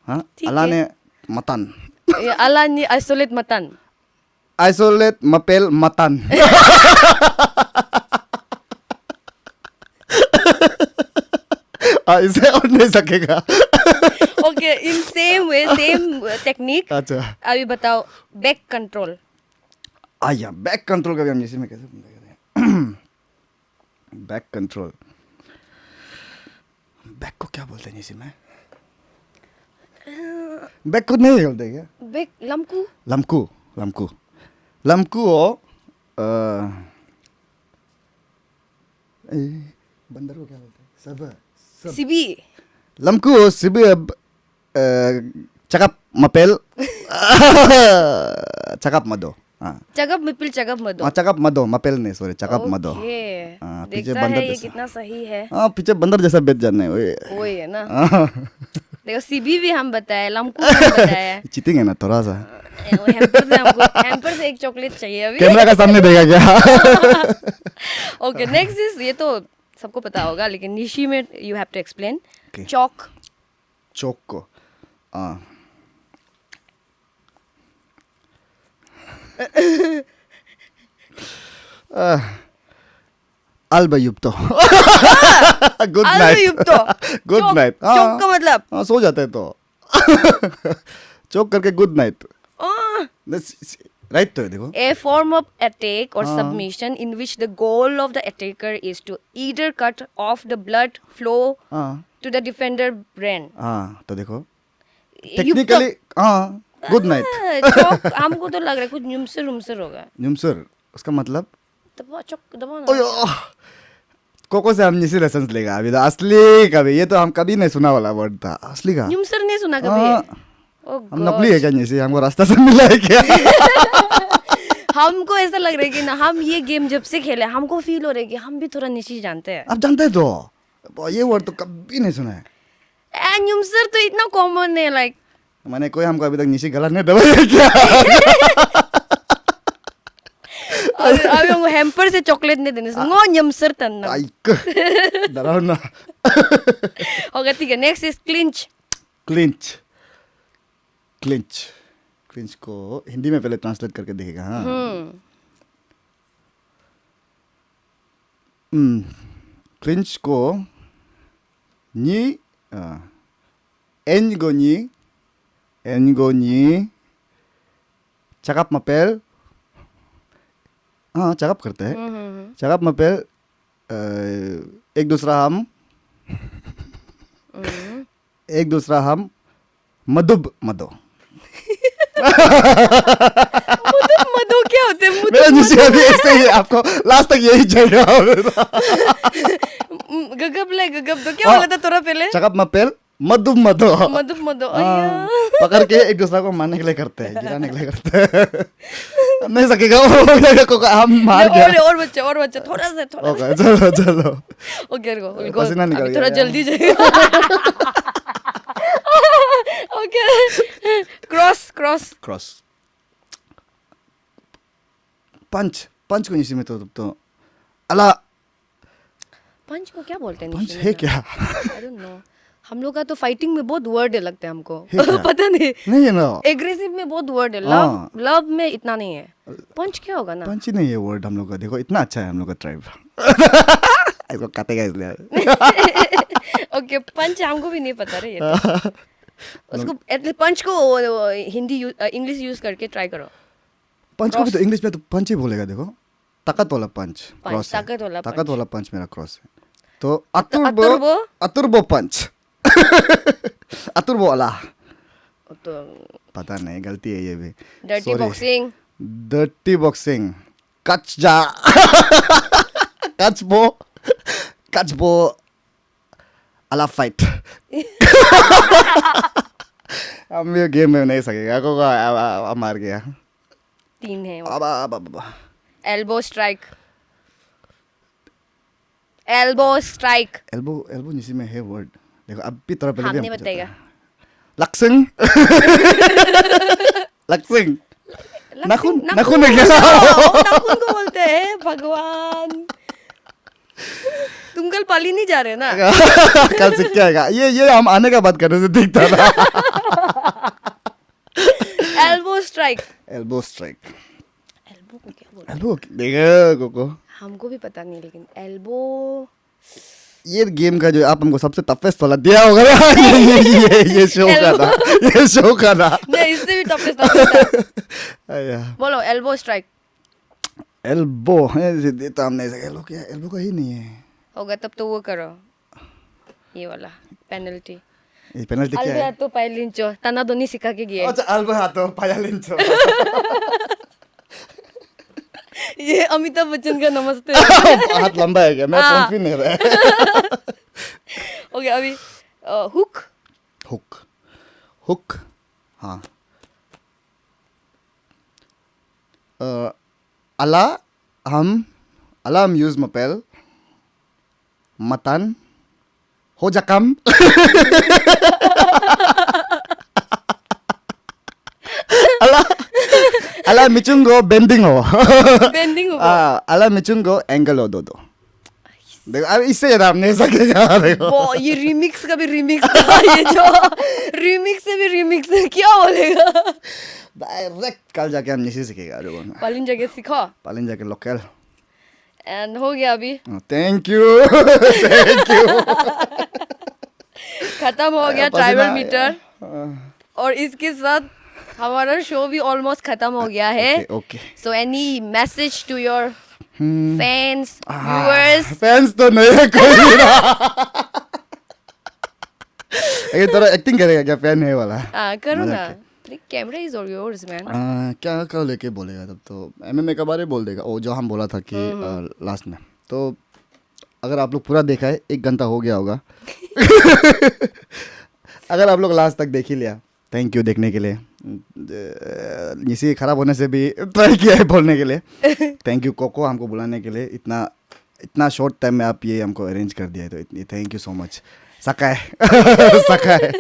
हाँ, ठीक अला है. ने मतान, ये अला नि आइसोलेट मतन. आइसोलेट मपेल मतान. इसे और नहीं सकेगा. Okay, in same way same technique. अच्छा अभी बताओ बैक कंट्रोल. आया बैक कंट्रोल का भी हम इसी में कैसे बोलेंगे. बैक कंट्रोल, बैक को क्या बोलते हैं इसी में? बैक को नहीं बोलते क्या? बैक लमकू. लमकू लमकू लमकू हो. बंदर को क्या बोलते हैं? सब सिबी. लमकू हो सिबी. अब चकप मपेल चकप मदो. हाँ चगप मिपिल चगप मदो. चकप मदो मपेल नहीं, सॉरी चकप मदो. ओके, हाँ, पीछे देखता बंदर है ये जैसा. कितना सही है. हाँ पीछे बंदर जैसा बेच जाना है. वही है ना. हाँ. देखो सीबी भी हम बताए, लमकू भी बताया. चीटिंग है ना थोड़ा सा. हैम्पर से एक चॉकलेट चाहिए अभी. कैमरा का सामने देगा क्या? ओके, नेक्स्ट इज, ये तो सबको पता होगा लेकिन निशी में you have to explain. Okay. Choke. Choke को अल्बयुप्तो. Good night. Good night. Choke का मतलब हाँ सो जाते हैं तो. चौक करके गुड नाइट. राइट तो है देखो. a form of attack or submission in which the goal of the attacker is to either cut off the blood flow हाँ to the defender brain. हाँ तो देखो युक्त- टेक्निकली हाँ गुड नाइट. चौक हमको तो लग रहा है कुछ न्यूमसर उमसर होगा. निम्सर उसका मतलब दबा चौक दबा ना. ओयो. कोको से हम इसी लेसन लेगा अभी तो. असली कभी ये तो हम कभी नहीं सुना वाला वर्ड था. असली का न्यूमसर नहीं सुना हाँ. कभी. हम नकली है क्या जैसे? हमको रास्ता से मिला है क्या? हमको ऐसा लग रहा है कि ना हम ये गेम जब से खेले हमको फील हो रहा है कि हम भी थोड़ा निशी जानते हैं. आप जानते हैं तो ये वर्ड तो कभी नहीं सुना है. एंड न्यूमसर तो इतना कॉमन है, लाइक मैंने कोई हमको अभी तक निशी गलत नहीं दबाया क्या? अभी हमको हैम्पर से चॉकलेट नहीं देने से नो न्यूमसर तन्ना. आइक डराओ ना. ओके ठीक है, next is clinch. Clinch. Clinch clinch को हिंदी में पहले ट्रांसलेट करके देखेगा. हाँ क्लिंच को नी एनगो नी चकप मपेल. हाँ चकप करते हैं. चकप मपेल एक दूसरा हम मधुब मदो. मधु क्या होते हैं? मेरा निश्चय अभी ऐसे ही आपको लास्ट तक यही चाहिए. गगब ले गगब तो क्या बोला था तोरा पहले? चकप मपेल मधु मधु मधु मधु हाँ, पकड़ के एक दूसरे को मारने के लिए करते हैं, गिराने के लिए करते हैं। नहीं सकेगा वो, हम मार गया। और बच्चे थोड़ा सा ओके चलो चलो, ओके रुको पसीना निकल अभी गया थोड़ा यार। जल्दी जाएगा। ओके क्रॉस क्रॉस पंच, पंच को इसी में तो अला पंच को क्या बोलते हैं पंच निशी है में? क्या? I don't know. हम लोग का तो फाइटिंग में बहुत वर्ड है लगता है हमको। है क्या? पता नहीं, नहीं है ना, एग्रेसिव में बहुत वर्ड है, हाँ। लव में इतना नहीं है। पंच क्या होगा ना? पंच ही नहीं है वर्ड हम लोग का। देखो इतना अच्छा है हम लोग का ट्राइब। इसको काटेगा इसलिए। ओके पंच हमको भी नहीं पता रे ये तो। उसको एटलीस्ट पंच को वो हिंदी इंग्लिश यूज करके ट्राई करो। पंच को भी तो इंग्लिश में तो पंच ही बोलेगा। देखो ताकत वाला पंच क्रॉस है। ताकत वाला ताकत वाला पंच मेरा क्रॉस है। तो अतुर्बो? अतुर्बो पंच। अतुर्बो वाला तो पता नहीं, गलती है ये भी। Dirty Sorry. Boxing. Dirty boxing कच जा कच बो अला फाइट। हम ये गेम में नहीं सकेगा को मार गया। 3 है। अब elbow strike. Elbow strike. Elbow इसी में है वर्ड। देखो अब भी थोड़ा पहले हम भी नहीं हमको बताएगा। लक्सिंग लक्सिंग नाखून नाखून नाखून है क्या? नाखून को बोलते हैं भगवान। तुम कल पाली नहीं जा रहे ना? कल सीख के आएगा ये हम आने का बात करने से दिखता था। Elbow strike. Elbow strike. Elbow को क्या बोलते एल्बो देखो कोको, हैं? हमको भी पता नहीं लेकिन एल्बो ये गेम का जो आप हमको सबसे टफेस्ट वाला दिया होगा ना, ये शो का था, ये शो का था। नहीं इससे भी टफेस्ट था। आया बोलो एल्बो स्ट्राइक। एल्बो है तो हम नहीं सके। एल्बो क्या? एल्बो का ही नहीं है। होगा तब तो वो करो ये वाला पेनल्टी। ये पेनल्टी क्या है? अल्बे तो पाइलिंचो तना दोनी सिखा के गए। अच्छा एल्बो हाथों पाया लिंचो। ये अमिताभ बच्चन का नमस्ते। हाथ लंबा है क्या? मैं हाँ। पहुंच भी नहीं रहा। ओके अभी हुक। हुक हुक हाँ। अला हम यूज मपेल मतान हो जाकम। अला मिचुंगो बेंडिंग हो। बेंडिंग हो। अला मिचुंगो एंगल हो दो। देखो अब इससे ज्यादा हम नहीं सकेगा। देखो ये रिमिक्स का भी रिमिक्स था। ये जो रिमिक्स से भी रिमिक्स क्या बोलेगा? डायरेक्ट कल जाके हम नहीं सीखेगा। जो पालिन जगह सिखा पालिन जाके लोकल। एंड हो गया अभी। Thank you thank you. खत्म हो गया ट्राइबल मीटर और इसके साथ हमारा शो भी ऑलमोस्ट खत्म हो गया है। Okay so any message to your fans viewers? Fans तो नहीं है कोई ना। ये थोड़ा एक्टिंग करेगा क्या? फैन है वाला। करो ना। Camera is all yours man. क्या क्या लेके बोलेगा तब तो एमएमए के बारे में बोल देगा। वो जो हम बोला था कि लास्ट में। तो अगर आप लोग पूरा देखा है 1 घंटा हो गया होगा। अगर आप लोग लास्ट तक देख ही लिया, थैंक यू देखने के लिए। इसी खराब होने से भी ट्राई किया है बोलने के लिए। थैंक यू कोको हमको बुलाने के लिए। इतना शॉर्ट टाइम में आप ये हमको अरेंज कर दिया है तो इतनी थैंक यू सो मच। सका है सका है।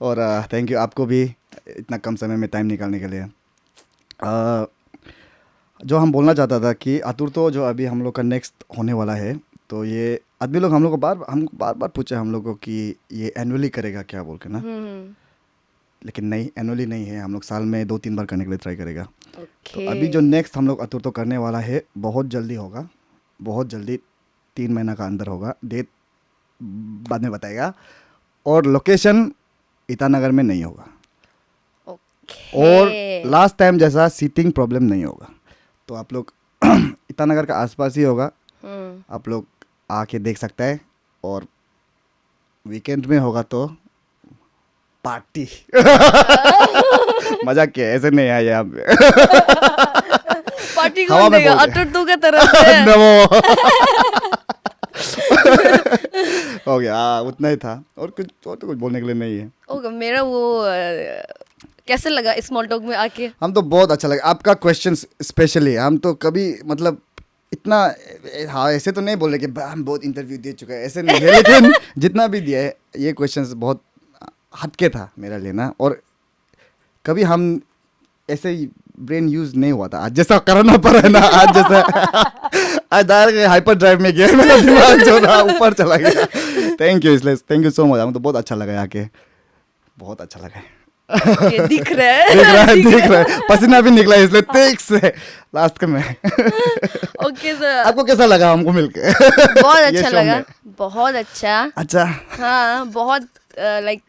और थैंक यू आपको भी इतना कम समय में टाइम निकालने के लिए। जो हम बोलना चाहता था कि अतुर तो जो अभी हम लोग का नेक्स्ट होने वाला है, तो ये आदमी लोग हम लोग को बार बार पूछे हम लोग को कि ये एनुअली करेगा क्या बोल के ना। लेकिन नहीं, एनुअली नहीं है। हम लोग साल में 2-3 बार करने के लिए ट्राई करेगा। तो अभी जो नेक्स्ट हम लोग अतुर तो करने वाला है बहुत जल्दी होगा, बहुत जल्दी 3 महीना का अंदर होगा। डेट बाद में बताएगा। और लोकेशन ईटानगर में नहीं होगा। और लास्ट टाइम जैसा सीटिंग प्रॉब्लम नहीं होगा। तो आप लोग ईटानगर का आसपास ही होगा। आप लोग आके देख सकते हैं। और वीकेंड में होगा तो पार्टी। मजाक किया, ऐसे नहीं आया यहाँ पे। पार्टी कौन देगा? अतुर तो का तरफ से। हो गया उतना ही था और तो कुछ बोलने के लिए नहीं है। ओके, मेरा वो कैसे लगा स्मॉल टॉक में आके? हम तो बहुत अच्छा लगा आपका क्वेश्चन स्पेशली। हम तो कभी मतलब इतना हाँ ऐसे तो नहीं बोले कि हम बहुत इंटरव्यू दे चुके हैं, ऐसे नहीं है, लेकिन जितना भी दिया है ये क्वेश्चन बहुत हटके था मेरा लेना। और कभी हम ऐसे ही ब्रेन यूज नहीं हुआ था, आज जैसा करना पड़ा ना, आज जैसा आज डायरेक्ट हाइपर ड्राइव में गया, मेरा दिमाग जो था ऊपर चला गया। थैंक यू, इसलिए थैंक यू सो मच। हमको तो बहुत अच्छा लगा आके, बहुत अच्छा लगा। ये दिख रहा है दिख रहा है, पसीना भी निकला है, इसलिए तेज से लास्ट में। ओके सर, आपको कैसा लगा हमको मिलके? बहुत ये अच्छा show लगा, में। बहुत अच्छा। अच्छा हाँ, बहुत लाइक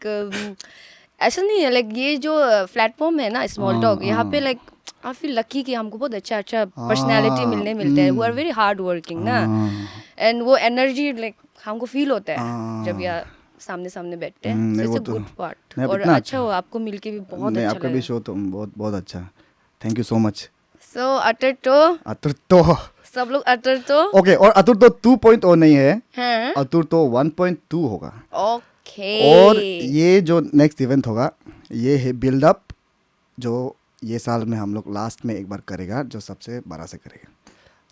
ऐसा नहीं है, लाइक ये जो प्लेटफॉर्म है ना स्मॉल टॉक, यहाँ पे लाइक आई फील लकी कि हमको बहुत अच्छा अच्छा पर्सनालिटी मिलते हैं, who are very hard working ना, एंड वो एनर्जी लाइक हमको फील होता है जब यहाँ सामने सामने बैठते हैं। नहीं, इट्स वो अ तो- गुड पार्ट। नहीं, और इतना अच्छा हुआ आपको मिलके भी बहुत नहीं, अच्छा आपका भी लगा। शो तो बहुत बहुत अच्छा। Thank you so much. So अटर तो अतुर तो सब लोग अटर तो ओके, और अतुर तो 2.0 नहीं है, हैं। अतुर तो 1.2 होगा। ओके, और ये जो नेक्स्ट इवेंट होगा ये है बिल्ड अप, जो ये साल में हम लोग लास्ट में एक बार करेगा, जो सबसे बड़ा से करेगा।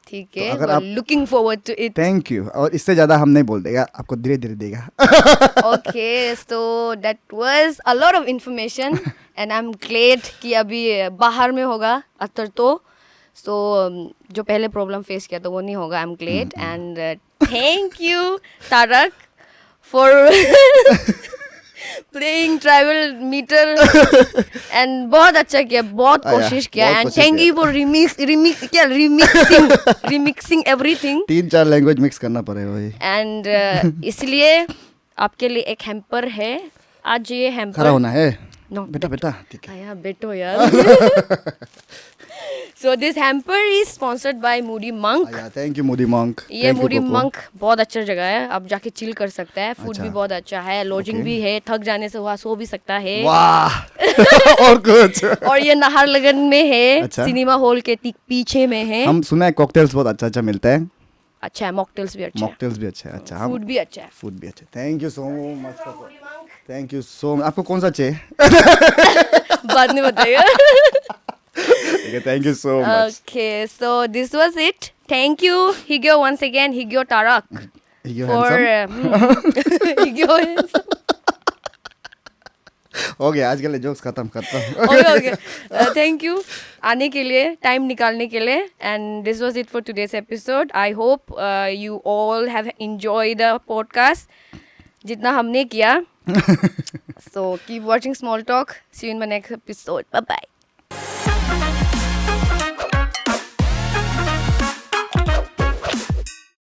ठीक तो है, अगर वी आर आप- looking forward to it. Thank you. और इससे ज़्यादा हम नहीं बोल देगा, आपको धीरे धीरे देगा। Okay, so that was a lot of information and I'm glad कि अभी बाहर में होगा अतर तो जो पहले प्रॉब्लम फेस किया तो वो नहीं होगा। I'm glad and thank you Tarak for playing tribal meter and बहुत अच्छा किया, बहुत आया, कोशिश किया बहुत and कोशिश thank किया। you for remixing everything 3-4 language mix करना पड़ेगा भाई। एंड इसलिए आपके लिए एक हैम्पर है आज। ये हैम्पर खड़ा होना है नो बेटा, बेटा ठीक है। आया बेटो यार। So this hamper is sponsored by Moody monk. Thank you Moody monk. ये मूडी मंक बहुत अच्छा जगह है, आप जाके चिल कर सकता है, फूड अच्छा। भी बहुत अच्छा है, लॉजिंग Okay. भी है, थक जाने से वहाँ सो भी सकता है। वाह और कुछ और ये नाहरलगुन में है, अच्छा। सिनेमा हॉल के पीछे में है। हम सुना है कॉकटेल्स बहुत अच्छा अच्छा मिलता है, अच्छा है, मॉकटेल्स भी अच्छा है, मॉकटेल्स भी अच्छा है। अच्छा, हम फूड भी अच्छा है। फूड भी अच्छा। Thank you so much, thank you so much. आपको कौन सा चाहिए? बाद में बताइएगा। ठीक है, thank you so much. Okay, so this was it. Thank you, Higyo, once again, Higyo Tarak, for Higyo. हो गया, आज के लिए जोक्स खत्म करता हूँ। Okay. Thank you आने के लिए, टाइम निकालने के लिए, and this was it for today's episode. I hope you all have enjoyed the podcast जितना हमने किया. So keep watching Small Talk. See you in my next episode. Bye bye.